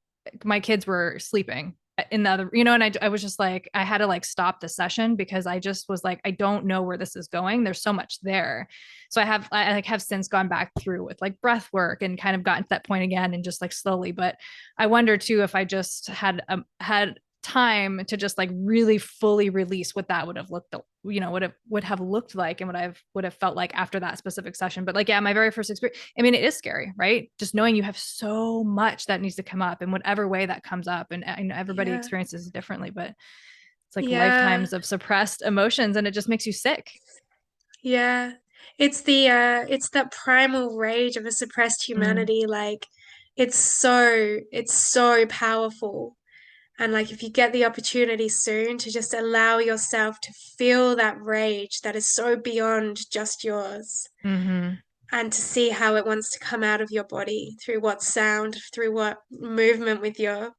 Speaker 1: my kids were sleeping in the other, you know, and I was just like, I had to like stop the session because I just was like, I don't know where this is going. There's so much there. So I like have since gone back through with like breath work and kind of gotten to that point again and just like slowly. But I wonder too if I just had time to just like really fully release what that would have looked, you know, would have looked like and what I would have felt like after that specific session. But like, yeah, my very first experience, I mean, it is scary, right? Just knowing you have so much that needs to come up in whatever way that comes up. And I know everybody
Speaker 2: Yeah.
Speaker 1: experiences it differently, but it's like
Speaker 2: Yeah.
Speaker 1: lifetimes of suppressed emotions and it just makes you sick.
Speaker 2: Yeah. It's that primal rage of a suppressed
Speaker 1: Mm,
Speaker 2: humanity. Like it's so powerful. And like if you get the opportunity soon to just allow yourself to feel that rage that is so beyond just yours,
Speaker 1: mm-hmm,
Speaker 2: and to see how it wants to come out of your body through what sound, through what movement with your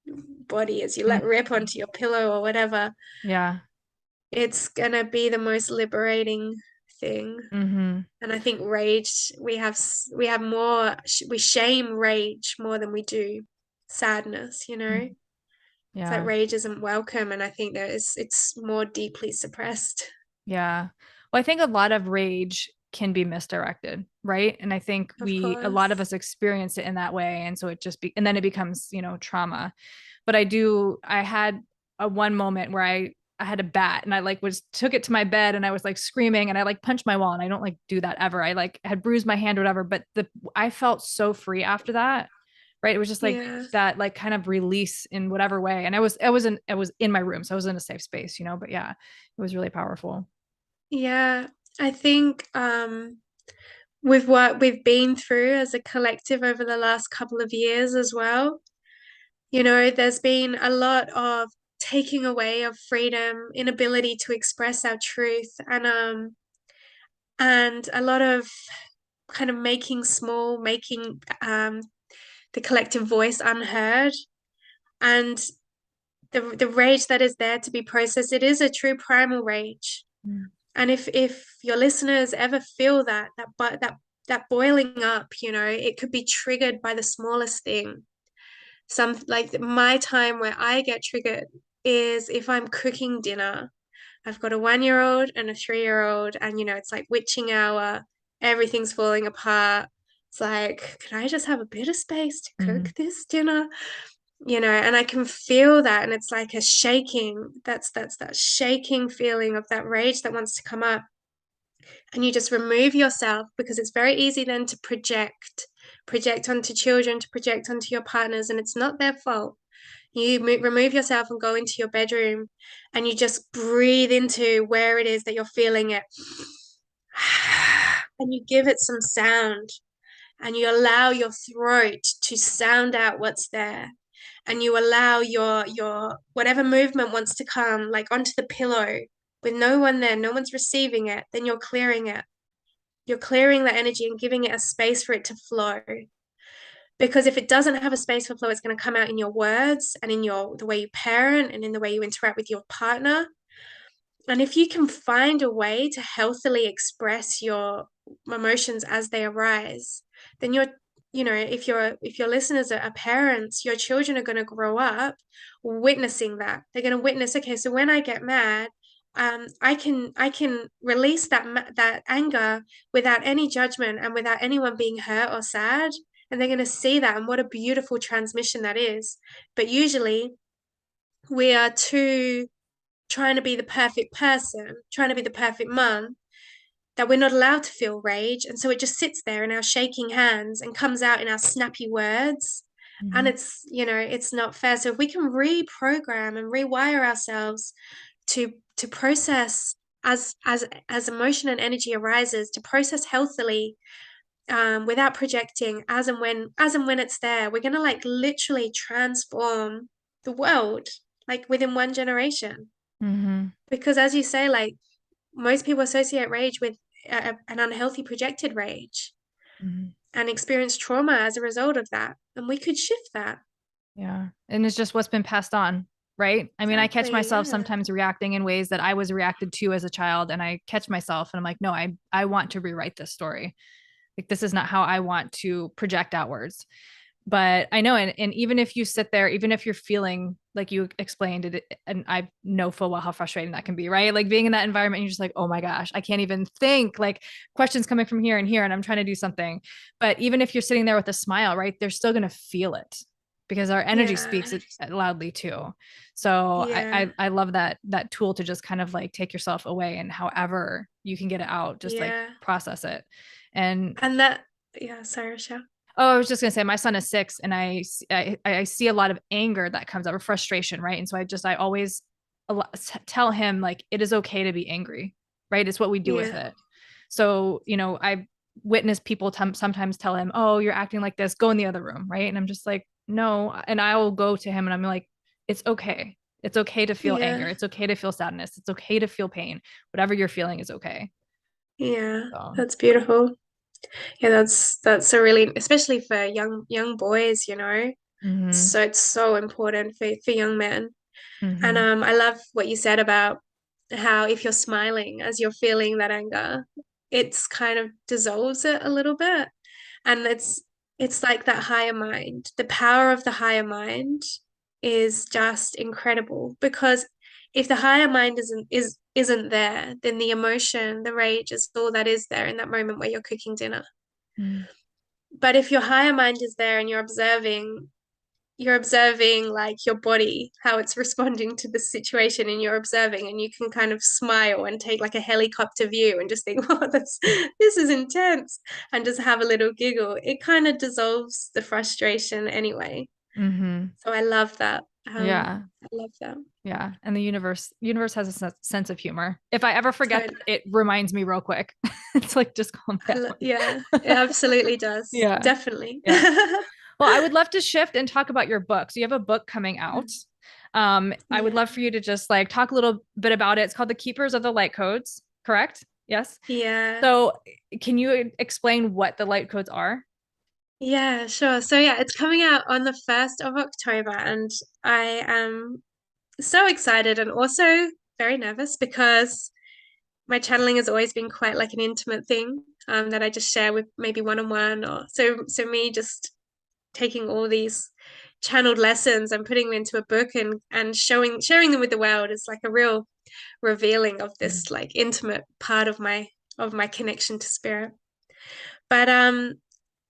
Speaker 2: body as you let
Speaker 1: mm,
Speaker 2: rip onto your pillow or whatever,
Speaker 1: yeah.
Speaker 2: it's gonna be the most liberating thing.
Speaker 1: Mm-hmm,
Speaker 2: And I think rage, we have more, we shame rage more than we do sadness, you know? It's like
Speaker 1: yeah.
Speaker 2: rage isn't welcome, and I think it's more deeply suppressed.
Speaker 1: Yeah. Well, I think a lot of rage can be misdirected, right? And I think
Speaker 2: Of
Speaker 1: a lot of
Speaker 2: course.
Speaker 1: us experience it in that way. And so and then it becomes, you know, trauma. But I had a one moment where I had a bat and I like took it to my bed and I was like screaming and I like punched my wall and I don't like do that ever. I like had bruised my hand or whatever, but I felt so free after that. Right. It was just like
Speaker 2: Yeah.
Speaker 1: that, like kind of release in whatever way. And I was in my room. So I was in a safe space, you know, but yeah, it was really powerful.
Speaker 2: Yeah. I think with what we've been through as a collective over the last couple of years as well, there's been a lot of taking away of freedom, inability to express our truth, and a lot of kind of making the collective voice unheard. And the rage that is there to be processed, it is a true primal rage.
Speaker 1: Mm,
Speaker 2: And if your listeners ever feel that boiling up, it could be triggered by the smallest thing. Some like my time where I get triggered is if I'm cooking dinner. I've got a 1 year old and a 3 year old, and it's like witching hour, everything's falling apart. It's like, can I just have a bit of space to
Speaker 1: mhm,
Speaker 2: cook this dinner? And I can feel that, and it's like a shaking. That's that shaking feeling of that rage that wants to come up. And you just remove yourself, because it's very easy then to project onto children, to project onto your partners, and it's not their fault. You remove yourself and go into your bedroom, and you just breathe into where it is that you're feeling it. And you give it some sound, and you allow your throat to sound out what's there, and you allow your whatever movement wants to come like onto the pillow with no one there, no one's receiving it. Then you're clearing that energy and giving it a space for it to flow. Because if it doesn't have a space for flow, it's going to come out in your words and in the way you parent and in the way you interact with your partner. And if you can find a way to healthily express your emotions as they arise, then if your listeners are parents, your children are going to grow up witnessing that. They're going to witness, okay, so when I get mad, I can release that anger without any judgment and without anyone being hurt or sad. And they're going to see that, and what a beautiful transmission that is. But usually we are too trying to be the perfect person, trying to be the perfect mum, that we're not allowed to feel rage. And so it just sits there in our shaking hands and comes out in our snappy words. And
Speaker 1: mhm,
Speaker 2: it's not fair. So if we can reprogram and rewire ourselves to process as emotion and energy arises, to process healthily, without projecting, as and when it's there, we're gonna like literally transform the world like within one generation.
Speaker 1: mhm,
Speaker 2: Because as you say, like most people associate rage with an unhealthy projected rage
Speaker 1: mhm.
Speaker 2: and experience trauma as a result of that. And we could shift that.
Speaker 1: Yeah. And it's just what's been passed on, right? I mean, I catch
Speaker 2: Exactly.
Speaker 1: myself
Speaker 2: Yeah.
Speaker 1: sometimes reacting in ways that I was reacted to as a child, and I catch myself and I'm like, no, I want to rewrite this story. Like this is not how I want to project outwards. But I know, and even if you sit there, even if you're feeling like you explained it, and I know full well how frustrating that can be, right? Like being in that environment, you're just like, oh my gosh, I can't even think, like questions coming from here and here, and I'm trying to do something. But even if you're sitting there with a smile, right, they're still going to feel it because our energy
Speaker 2: Yeah.
Speaker 1: speaks it loudly too. So
Speaker 2: Yeah.
Speaker 1: I love that tool to just kind of like take yourself away, and however you can get it out, just like
Speaker 2: Yeah.
Speaker 1: process it. And
Speaker 2: And that, yeah, sorry, Rochelle.
Speaker 1: oh, I was just gonna say, my son is 6, and I see a lot of anger that comes up, or frustration, right? And so I always tell him like it is okay to be angry, right? It's what we do with
Speaker 2: Yeah.
Speaker 1: it. So I witness people sometimes tell him, "Oh, you're acting like this. Go in the other room," right? And I'm just like, "No," and I will go to him, and I'm like, "It's okay. It's okay to feel
Speaker 2: Yeah.
Speaker 1: anger. It's okay to feel sadness. It's okay to feel pain. Whatever you're feeling is okay."
Speaker 2: Yeah.
Speaker 1: So,
Speaker 2: That's beautiful. Yeah, that's a really, especially for young boys,
Speaker 1: mm-hmm,
Speaker 2: so it's so important for young men. And
Speaker 1: mm-hmm,
Speaker 2: I love what you said about how if you're smiling as you're feeling that anger, it's kind of dissolves it a little bit. And it's like that higher mind. The power of the higher mind is just incredible because if the higher mind isn't there, then the emotion, the rage is all that is there in that moment where you're cooking dinner.
Speaker 1: mm-hmm,
Speaker 2: But if your higher mind is there and you're observing like your body, how it's responding to the situation, and you're observing, and you can kind of smile and take like a helicopter view and just think, oh, this is intense, and just have a little giggle. It kind of dissolves the frustration anyway.
Speaker 1: mm-hmm.
Speaker 2: So I love that.
Speaker 1: Yeah.
Speaker 2: I love that.
Speaker 1: Yeah, and the universe has a sense of humor. If I ever forget
Speaker 2: Totally.
Speaker 1: that, it reminds me real quick. It's like just calm down.
Speaker 2: Yeah, it absolutely does.
Speaker 1: Yeah,
Speaker 2: Definitely.
Speaker 1: yeah. Well, I would love to shift and talk about your book. So you have a book coming out. I would
Speaker 2: Yeah.
Speaker 1: love for you to just like talk a little bit about it. It's called The Keepers of the Light Codes, correct? Yes.
Speaker 2: Yeah.
Speaker 1: So can you explain what the light codes are?
Speaker 2: Yeah, sure. So yeah, it's coming out on the 1st of October, and I am so excited and also very nervous because my channeling has always been quite like an intimate thing, that I just share with maybe one-on-one, or so me just taking all these channeled lessons and putting them into a book and sharing them with the world is like a real revealing of this like intimate part of my connection to spirit. But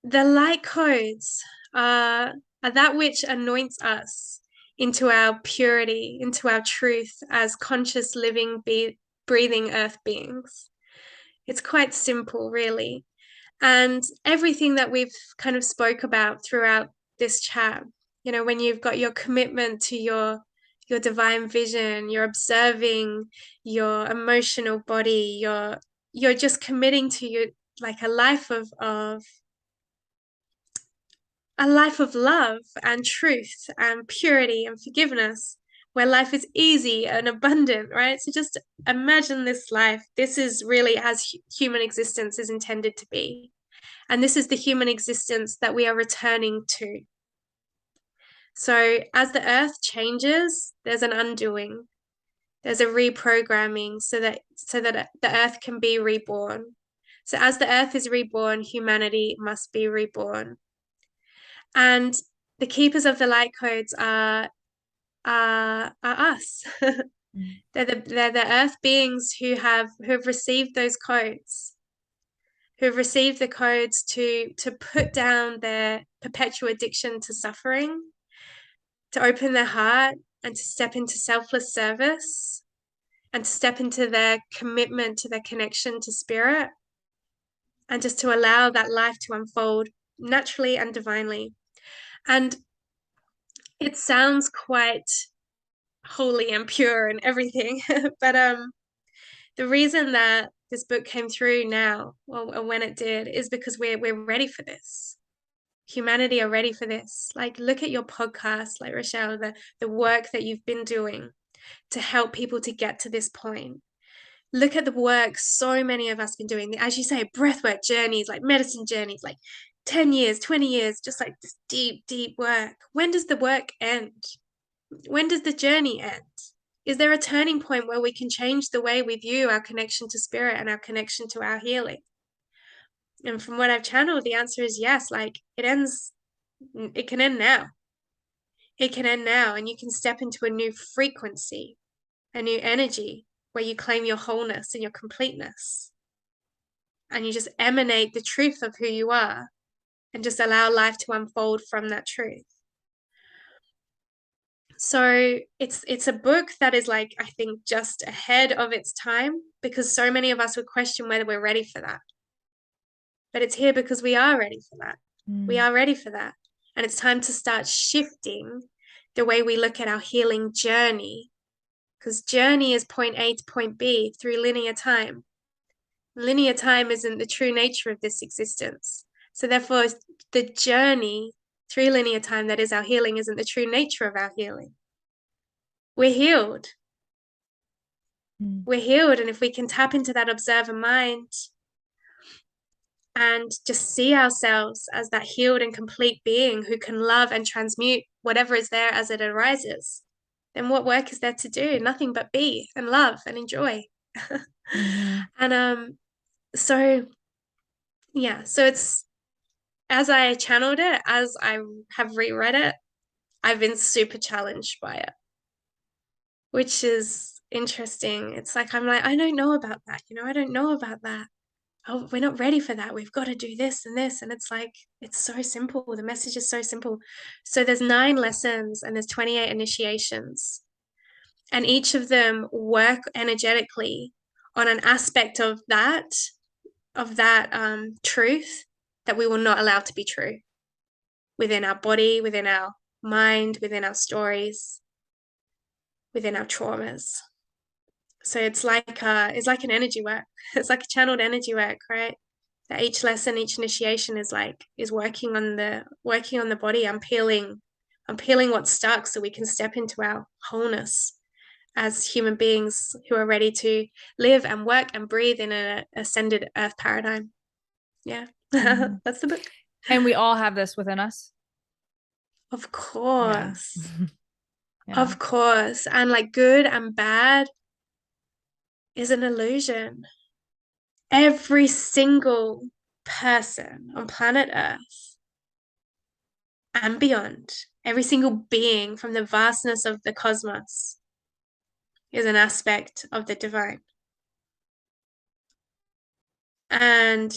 Speaker 2: the light codes are that which anoints us into our purity, into our truth as conscious, living, breathing earth beings. It's quite simple, really. And everything that we've kind of spoke about throughout this chat, when you've got your commitment to your divine vision, you're observing your emotional body, you're just committing to your like a life of love and truth and purity and forgiveness, where life is easy and abundant, right? So just imagine this life. This is really as human existence is intended to be. And this is the human existence that we are returning to. So as the earth changes, there's an undoing, there's a reprogramming so that the earth can be reborn. So as the earth is reborn, humanity must be reborn. And the keepers of the light codes are us.
Speaker 1: Mm,
Speaker 2: they're the earth beings who have received those codes, who've received the codes to put down their perpetual addiction to suffering, to open their heart and to step into selfless service, and to step into their commitment to their connection to spirit, and just to allow that life to unfold naturally and divinely. And it sounds quite holy and pure and everything. But the reason that this book came through now, or when it did, is because we're ready for this. Humanity are ready for this. Like, look at your podcast, like Rochelle, the work that you've been doing to help people to get to this point. Look at the work so many of us been doing. As you say, breathwork journeys, like medicine journeys, like 10 years, 20 years, just like this deep, deep work. When does the work end? When does the journey end? Is there a turning point where we can change the way we view our connection to spirit and our connection to our healing? And from what I've channeled, the answer is yes. Like, it ends It can end now. It can end now, and you can step into a new frequency, a new energy where you claim your wholeness and your completeness. And you just emanate the truth of who you are and just allow life to unfold from that truth. So it's a book that is, like, I think, just ahead of its time, because so many of us would question whether we're ready for that. But it's here because we are ready for that. We are ready for that. And it's time to start shifting the way we look at our healing journey, because journey is point A to point B through linear time. Linear time isn't the true nature of this existence. So therefore, the journey through linear time that is our healing isn't the true nature of our healing. We're healed. We're healed. And if we can tap into that observer mind and just see ourselves as that healed and complete being who can love and transmute whatever is there as it arises, then what work is there to do? Nothing but be and love and enjoy. And so yeah, so it's, as I channeled it, as I have reread it, I've been super challenged by it, which is interesting. It's like, I'm like, I don't know about that, I don't know about that. Oh, we're not ready for that. We've got to do this and this. And it's like, it's so simple. The message is so simple. So there's 9 lessons and there's 28 initiations. And each of them work energetically on an aspect of that truth that we will not allow to be true within our body, within our mind, within our stories, within our traumas. So it's like an energy work. It's like a channeled energy work, right? That each lesson, each initiation is working on the body. I'm peeling what's stuck so we can step into our wholeness as human beings who are ready to live and work and breathe in an ascended earth paradigm. Yeah. That's the book.
Speaker 1: And we all have this within us.
Speaker 2: Of course.
Speaker 1: Yeah.
Speaker 2: Of course. And like, good and bad is an illusion. Every single person on planet Earth and beyond, every single being from the vastness of the cosmos is an aspect of the divine. And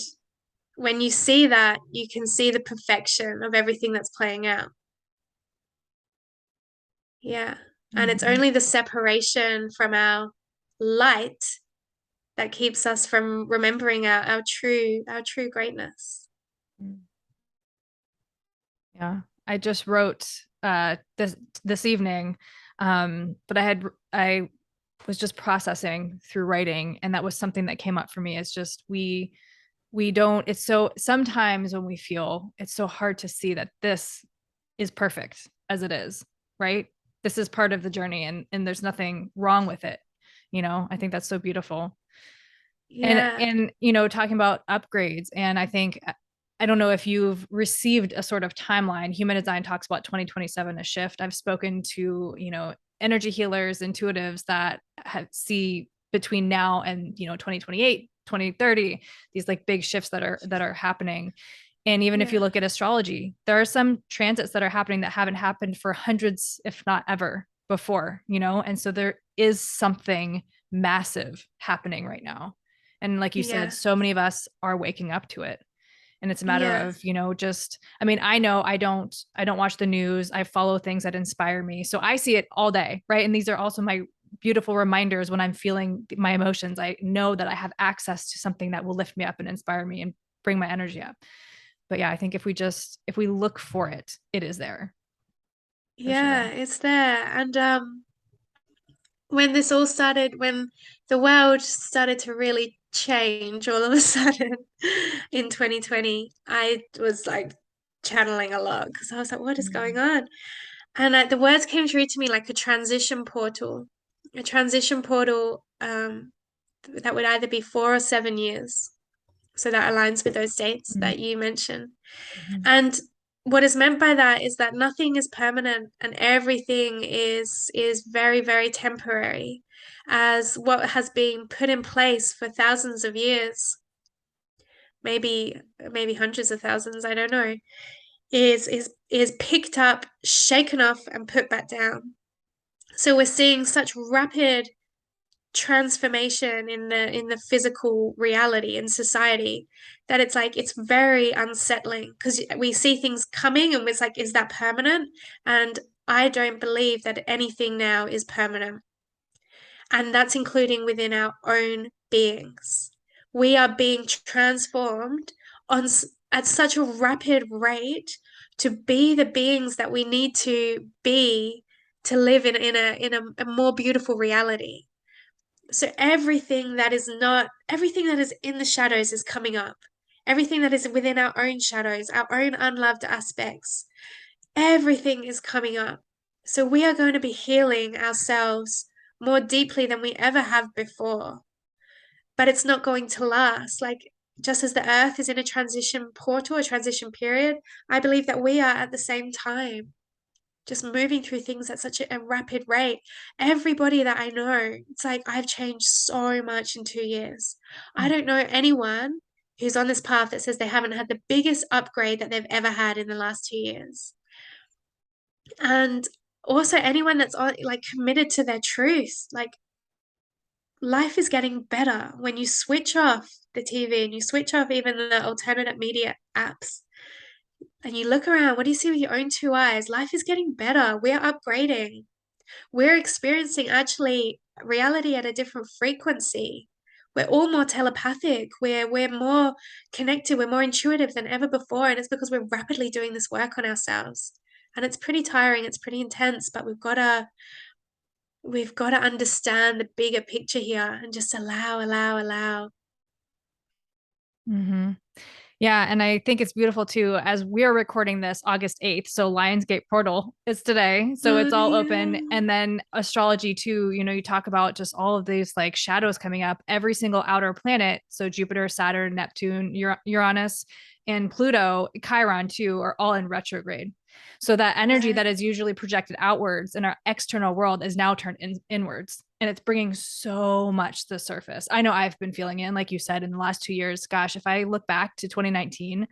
Speaker 2: when you see that, you can see the perfection of everything that's playing out. Yeah. And it's only the separation from our light that keeps us from remembering our true greatness.
Speaker 1: Yeah. I just wrote this evening, but I was just processing through writing, and that was something that came up for me. It's just we don't, it's so, sometimes when we feel, it's so hard to see that this is perfect as it is, right? This is part of the journey, and there's nothing wrong with it. I think that's so beautiful.
Speaker 2: Yeah.
Speaker 1: And talking about upgrades, and I don't know if you've received a sort of timeline. Human Design talks about 2027, a shift. I've spoken to energy healers, intuitives that see between now and 2028, 2030, these like big shifts that are happening. And even if you look at astrology, there are some transits that are happening that haven't happened for hundreds, if not ever before, and so there is something massive happening right now. And like you said, so many of us are waking up to it. And it's a matter of, just, I mean, I know I don't watch the news. I follow things that inspire me. So I see it all day, right? And these are also my beautiful reminders when I'm feeling my emotions. I know that I have access to something that will lift me up and inspire me and bring my energy up. But yeah, I think if we look for it, it is there.
Speaker 2: Yeah, sure. It's there. And when this all started, when the world started to really change all of a sudden in 2020, I was like channeling a lot because I was like, what is going on? And the words came through to me like a transition portal that would either be 4 or 7 years. So that aligns with those dates that you mentioned. And what is meant by that is that nothing is permanent and everything is very, very temporary, as what has been put in place for thousands of years, maybe hundreds of thousands, I don't know, is picked up, shaken off, and put back down. So we're seeing such rapid transformation in the physical reality in society that it's like it's very unsettling because we see things coming and it's like, is that permanent? And I don't believe that anything now is permanent. And that's including within our own beings. We are being transformed on at such a rapid rate to be the beings that we need to be to live in a more beautiful reality. So everything that is in the shadows is coming up. Everything that is within our own shadows, our own unloved aspects, everything is coming up. So we are going to be healing ourselves more deeply than we ever have before. But it's not going to last. Like, just as the earth is in a transition portal, a transition period, I believe that we are at the same time, just moving through things at such a rapid rate. Everybody that I know, it's like I've changed so much in 2 years. I don't know anyone who's on this path that says they haven't had the biggest upgrade that they've ever had in the last 2 years. And also anyone that's like committed to their truth, like life is getting better when you switch off the TV and you switch off even the alternative media apps and you look around. What do you see with your own two eyes? Life is getting better. We're upgrading. We're experiencing actually reality at a different frequency. We're all more telepathic. We're more connected. We're more intuitive than ever before. And it's because we're rapidly doing this work on ourselves. And it's pretty tiring, it's pretty intense, but we've got to understand the bigger picture here and just allow.
Speaker 1: Mm-hmm. Yeah, and I think it's beautiful too, as we're recording this August 8th. So Lionsgate Portal is today. So
Speaker 2: Oh
Speaker 1: it's all open.
Speaker 2: yeah.
Speaker 1: And then astrology too, you talk about just all of these like shadows coming up, every single outer planet. So Jupiter, Saturn, Neptune, Uranus, and Pluto, Chiron too, are all in retrograde. So that energy that is usually projected outwards in our external world is now turned inwards. And it's bringing so much to the surface. I know I've been feeling it. And like you said, in the last 2 years, gosh, if I look back to 2019,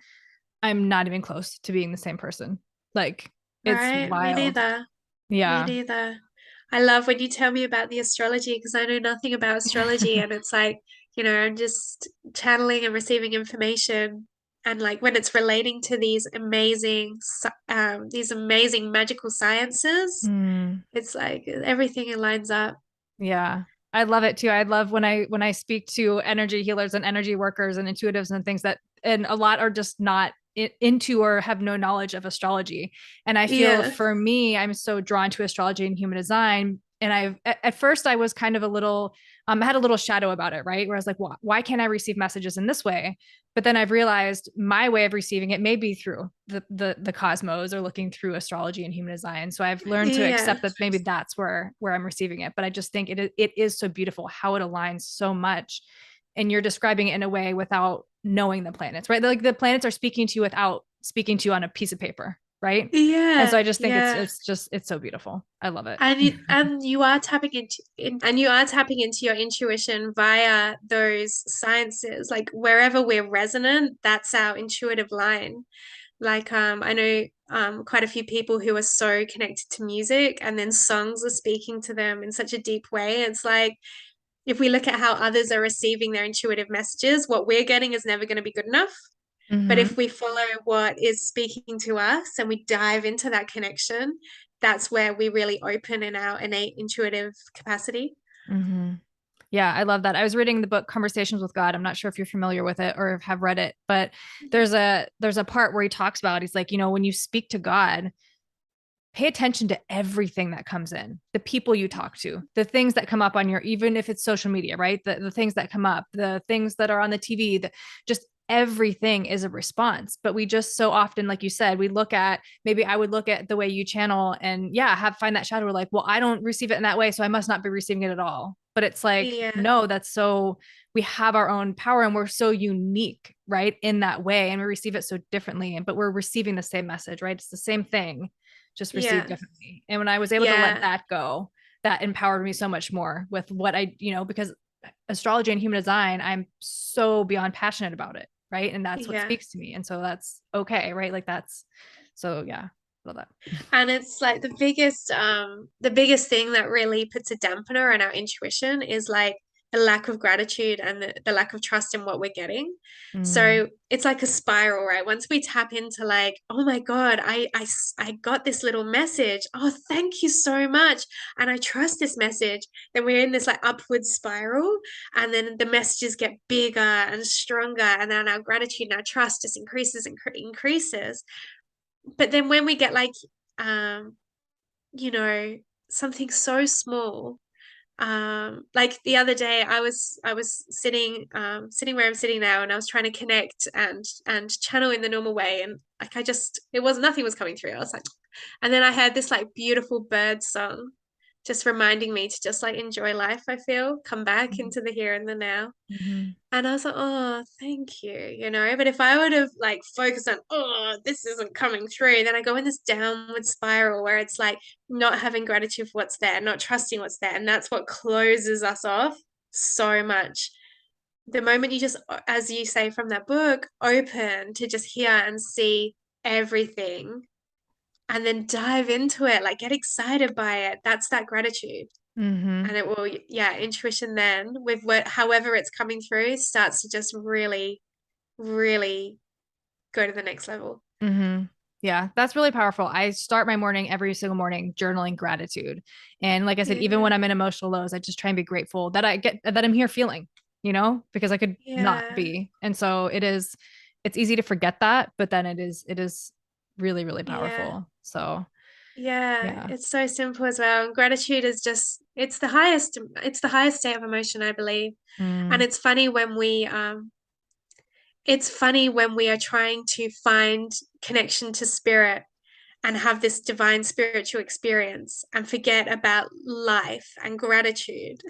Speaker 1: I'm not even close to being the same person. Like, it's
Speaker 2: Right, me
Speaker 1: wild.
Speaker 2: neither. Me
Speaker 1: Yeah.
Speaker 2: neither. I love when you tell me about the astrology because I know nothing about astrology and it's like, I'm just channeling and receiving information and like when it's relating to these amazing magical sciences,
Speaker 1: Mm.
Speaker 2: it's like everything aligns up.
Speaker 1: Yeah. I love it too. I love when I speak to energy healers and energy workers and intuitives and things that and a lot are just not into or have no knowledge of astrology. And I feel
Speaker 2: Yeah.
Speaker 1: for me, I'm so drawn to astrology and human design. And at first I was kind of a little I had a little shadow about it, right? Where I was like, why can't I receive messages in this way? But then I've realized my way of receiving it may be through the cosmos or looking through astrology and human design. So I've learned to
Speaker 2: Yeah.
Speaker 1: accept that maybe that's where I'm receiving it. But I just think it is so beautiful how it aligns so much. And you're describing it in a way without knowing the planets, right? Like the planets are speaking to you without speaking to you on a piece of paper, right? And so
Speaker 2: Yeah.
Speaker 1: I just think it's
Speaker 2: Yeah.
Speaker 1: it's just it's so beautiful. I love it.
Speaker 2: And you are and you are tapping into your intuition via those sciences. Like wherever we're resonant, that's our intuitive line. Like I know quite a few people who are so connected to music and then songs are speaking to them in such a deep way. It's like if we look at how others are receiving their intuitive messages, what we're getting is never going to be good enough. But
Speaker 1: Mm-hmm.
Speaker 2: if we follow what is speaking to us and we dive into that connection, that's where we really open in our innate intuitive capacity.
Speaker 1: Mm-hmm. Yeah, I love that. I was reading the book Conversations with God. I'm not sure if you're familiar with it or have read it, but there's a part where he talks about he's like, when you speak to God, pay attention to everything that comes in, the people you talk to, the things that come up on your, even if it's social media, right? The things that come up, the things that are on the TV, just everything is a response. But we just so often, like you said, maybe I would look at the way you channel and yeah, find that shadow. We're like, well, I don't receive it in that way. So I must not be receiving it at all. But it's like,
Speaker 2: Yeah,
Speaker 1: no, we have our own power and we're so unique, right? In that way. And we receive it so differently, but we're receiving the same message, right? It's the same thing just received
Speaker 2: yeah,
Speaker 1: differently. And when I was able to let
Speaker 2: yeah,
Speaker 1: that go, that empowered me so much more with what because astrology and human design, I'm so beyond passionate about it. Right. And that's what
Speaker 2: yeah,
Speaker 1: speaks to me. And so that's okay. Right. Like So yeah, love that.
Speaker 2: And it's like the biggest thing that really puts a dampener on our intuition is like the lack of gratitude and the lack of trust in what we're getting.
Speaker 1: Mm,
Speaker 2: So it's like a spiral, right? Once we tap into like, oh my God, I got this little message. Oh, thank you so much. And I trust this message. Then we're in this like upward spiral. And then the messages get bigger and stronger. And then our gratitude and our trust just increases and increases. But then when we get like um you know, something so small. Like the other day I was sitting where I'm sitting now, and I was trying to connect and channel in the normal way, and like it was nothing was coming through. I was like, and then I heard this like beautiful bird song just reminding me to just like enjoy life, I feel, come back into the here and the now.
Speaker 1: mm-hmm.
Speaker 2: And I was like, oh, thank you. But if I would have like focused on, oh, this isn't coming through, then I go in this downward spiral where it's like not having gratitude for what's there, not trusting what's there. And that's what closes us off so much. The moment you just, as you say from that book, open to just hear and see everything and then dive into it, like get excited by it. That's that gratitude.
Speaker 1: Mm-hmm.
Speaker 2: And it will, yeah, intuition then with what, however it's coming through starts to just really, really go to the next level.
Speaker 1: Mm-hmm. Yeah, that's really powerful. I start my morning every single morning journaling gratitude. And like I said, even when
Speaker 2: Yeah.
Speaker 1: I'm in emotional lows, I just try and be grateful that I get that I'm here feeling, because I could not
Speaker 2: Yeah.
Speaker 1: be. And so it's easy to forget that, but then it is really, really
Speaker 2: Yeah.
Speaker 1: powerful. So
Speaker 2: Yeah.
Speaker 1: yeah.
Speaker 2: It's so simple as well. And gratitude is just it's the highest state of emotion, I believe. And
Speaker 1: Mm,
Speaker 2: it's funny when we are trying to find connection to spirit and have this divine spiritual experience and forget about life and gratitude.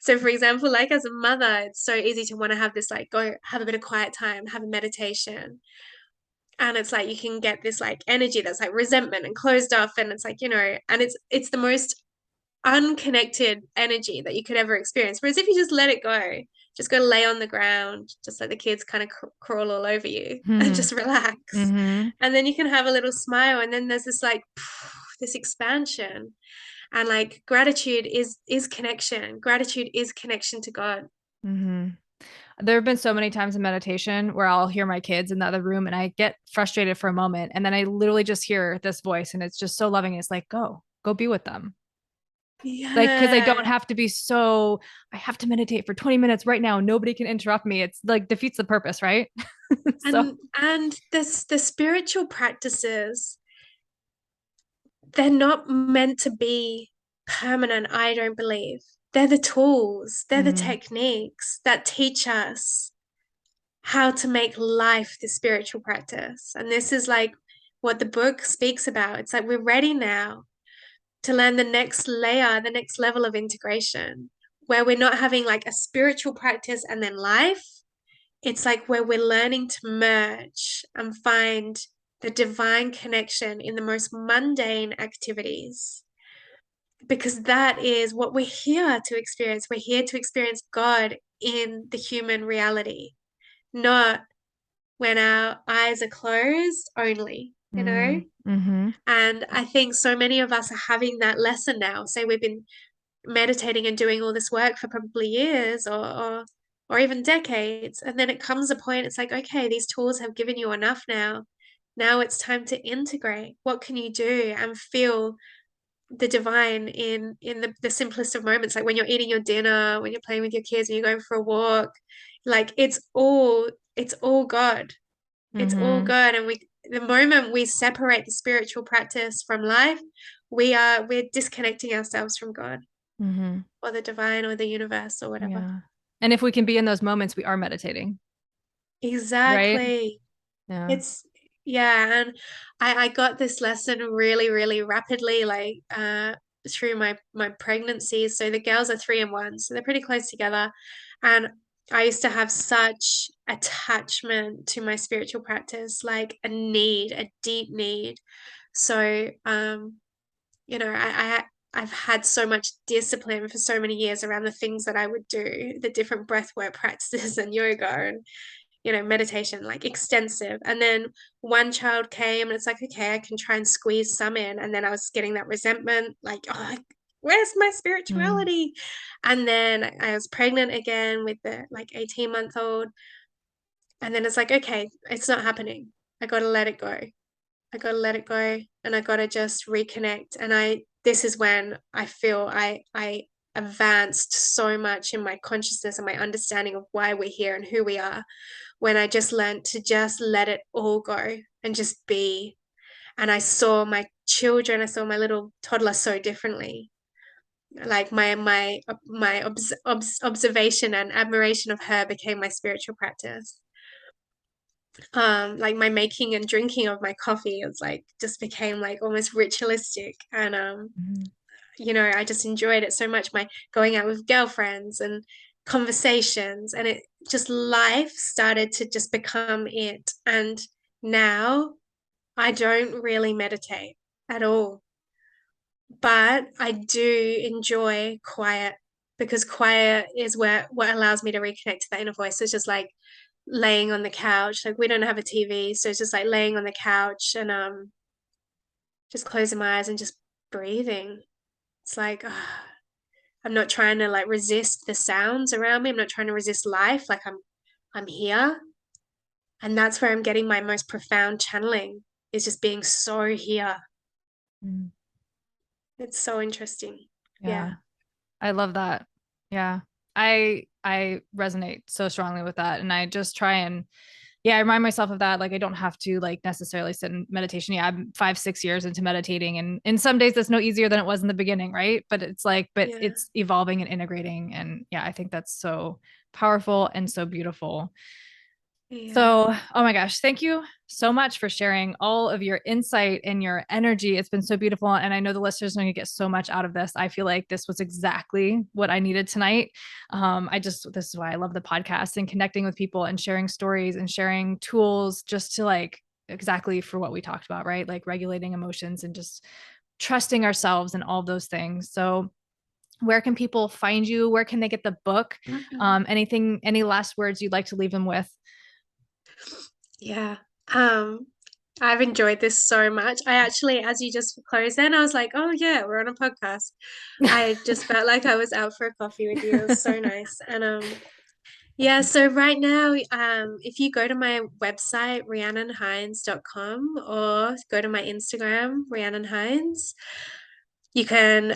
Speaker 2: So, for example, like as a mother, it's so easy to want to have this like go have a bit of quiet time, have a meditation. And it's like you can get this like energy that's like resentment and closed off. And it's like, and it's the most unconnected energy that you could ever experience. Whereas if you just let it go, just go lay on the ground, just let the kids kind of crawl all over you and
Speaker 1: hmm.
Speaker 2: just relax.
Speaker 1: Mm-hmm.
Speaker 2: And then you can have a little smile. And then there's this like this expansion. And like gratitude is connection. Gratitude is connection to God.
Speaker 1: Mm-hmm. There have been so many times in meditation where I'll hear my kids in the other room and I get frustrated for a moment. And then I literally just hear this voice and it's just so loving. It's like, go be with them. Like, because I don't
Speaker 2: Yeah.
Speaker 1: have to be so, I have to meditate for 20 minutes right now. Nobody can interrupt me. It's like defeats the purpose, right? So,
Speaker 2: And the spiritual practices, they're not meant to be permanent, I don't believe. They're the tools, they're the
Speaker 1: mm,
Speaker 2: techniques that teach us how to make life the spiritual practice. And this is like what the book speaks about. It's like we're ready now to learn the next layer, the next level of integration, where we're not having like a spiritual practice and then life. It's like where we're learning to merge and find the divine connection in the most mundane activities, because that is what we're here to experience. We're here to experience God in the human reality, not when our eyes are closed only.
Speaker 1: mm-hmm,
Speaker 2: And I think so many of us are having that lesson now. Say we've been meditating and doing all this work for probably years or even decades. And then it comes a point, it's like, okay, these tools have given you enough now. Now it's time to integrate. What can you do and feel the divine in the simplest of moments, like when you're eating your dinner, when you're playing with your kids, when you're going for a walk, like it's all God. It's all
Speaker 1: mm-hmm,
Speaker 2: God. And the moment we separate the spiritual practice from life, we're disconnecting ourselves from God
Speaker 1: mm-hmm.
Speaker 2: or the divine or the universe or whatever.
Speaker 1: Yeah. And if we can be in those moments, we are meditating, right?
Speaker 2: Exactly.
Speaker 1: Yeah.
Speaker 2: It's yeah, and I got this lesson really, really rapidly, like through my pregnancy. So the girls are 3 and 1, so they're pretty close together. And I used to have such attachment to my spiritual practice, like a deep need. So I've had so much discipline for so many years around the things that I would do, the different breathwork practices and yoga meditation, like extensive. And then one child came and it's like, okay, I can try and squeeze some in. And then I was getting that resentment, like, oh, where's my spirituality? And then I was pregnant again with the like 18-month-old. And then it's like, okay, it's not happening. I got to let it go. I got to let it go, and I got to just reconnect. And this is when I feel I advanced so much in my consciousness and my understanding of why we're here and who we are, when I just learned to just let it all go and just be. And I saw my children, I saw my little toddler so differently. Like my observation and admiration of her became my spiritual practice. Like my making and drinking of my coffee was like just became like almost ritualistic. And I just enjoyed it so much. My going out with girlfriends and conversations, and it just, life started to just become it. And now I don't really meditate at all, but I do enjoy quiet, because quiet is what allows me to reconnect to that inner voice. So it's just like laying on the couch. Like, we don't have a TV, so it's just like laying on the couch and just closing my eyes and just breathing. It's like, I'm not trying to like resist the sounds around me. I'm not trying to resist life. Like, I'm here. And that's where I'm getting my most profound channeling, is just being so here.
Speaker 1: Mm.
Speaker 2: It's so interesting.
Speaker 1: Yeah.
Speaker 2: Yeah.
Speaker 1: I love that. Yeah. I resonate so strongly with that. And I just try and I remind myself of that. Like, I don't have to like necessarily sit in meditation. Yeah, I'm 5, 6 years into meditating. And in some days that's no easier than it was in the beginning, right? But it's like, but
Speaker 2: Yeah.
Speaker 1: it's evolving and integrating. And yeah, I think that's so powerful and so beautiful.
Speaker 2: Yeah.
Speaker 1: So, oh my gosh, thank you so much for sharing all of your insight and your energy. It's been so beautiful. And I know the listeners are going to get so much out of this. I feel like this was exactly what I needed tonight. This is why I love the podcast and connecting with people and sharing stories and sharing tools, just to like exactly for what we talked about, right? Like regulating emotions and just trusting ourselves and all those things. So, where can people find you? Where can they get the book? Any last words you'd like to leave them with?
Speaker 2: Yeah. Um, I've enjoyed this so much. I actually, as you just closed in, I was like, oh yeah, we're on a podcast. I just felt like I was out for a coffee with you. It was so nice. And yeah, so right now, if you go to my website, rhiannonhines.com, or go to my Instagram, rhiannonhines, you can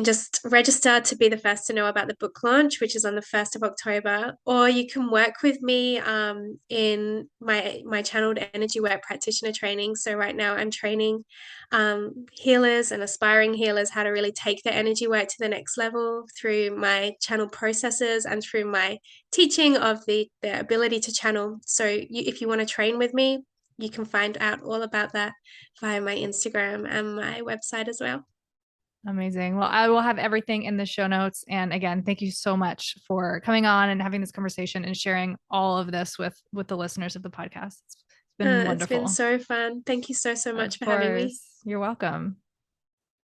Speaker 2: just register to be the first to know about the book launch, which is on the 1st of October, or you can work with me in my channeled energy work practitioner training. So right now I'm training healers and aspiring healers how to really take their energy work to the next level through my channel processes and through my teaching of the ability to channel. So if you want to train with me, you can find out all about that via my Instagram and my website as well.
Speaker 1: Amazing. Well, I will have everything in the show notes. And again, thank you so much for coming on and having this conversation and sharing all of this with the listeners of the podcast. It's been
Speaker 2: It's been
Speaker 1: wonderful.
Speaker 2: so fun. Thank you so much
Speaker 1: Of
Speaker 2: for having me.
Speaker 1: course. You're welcome.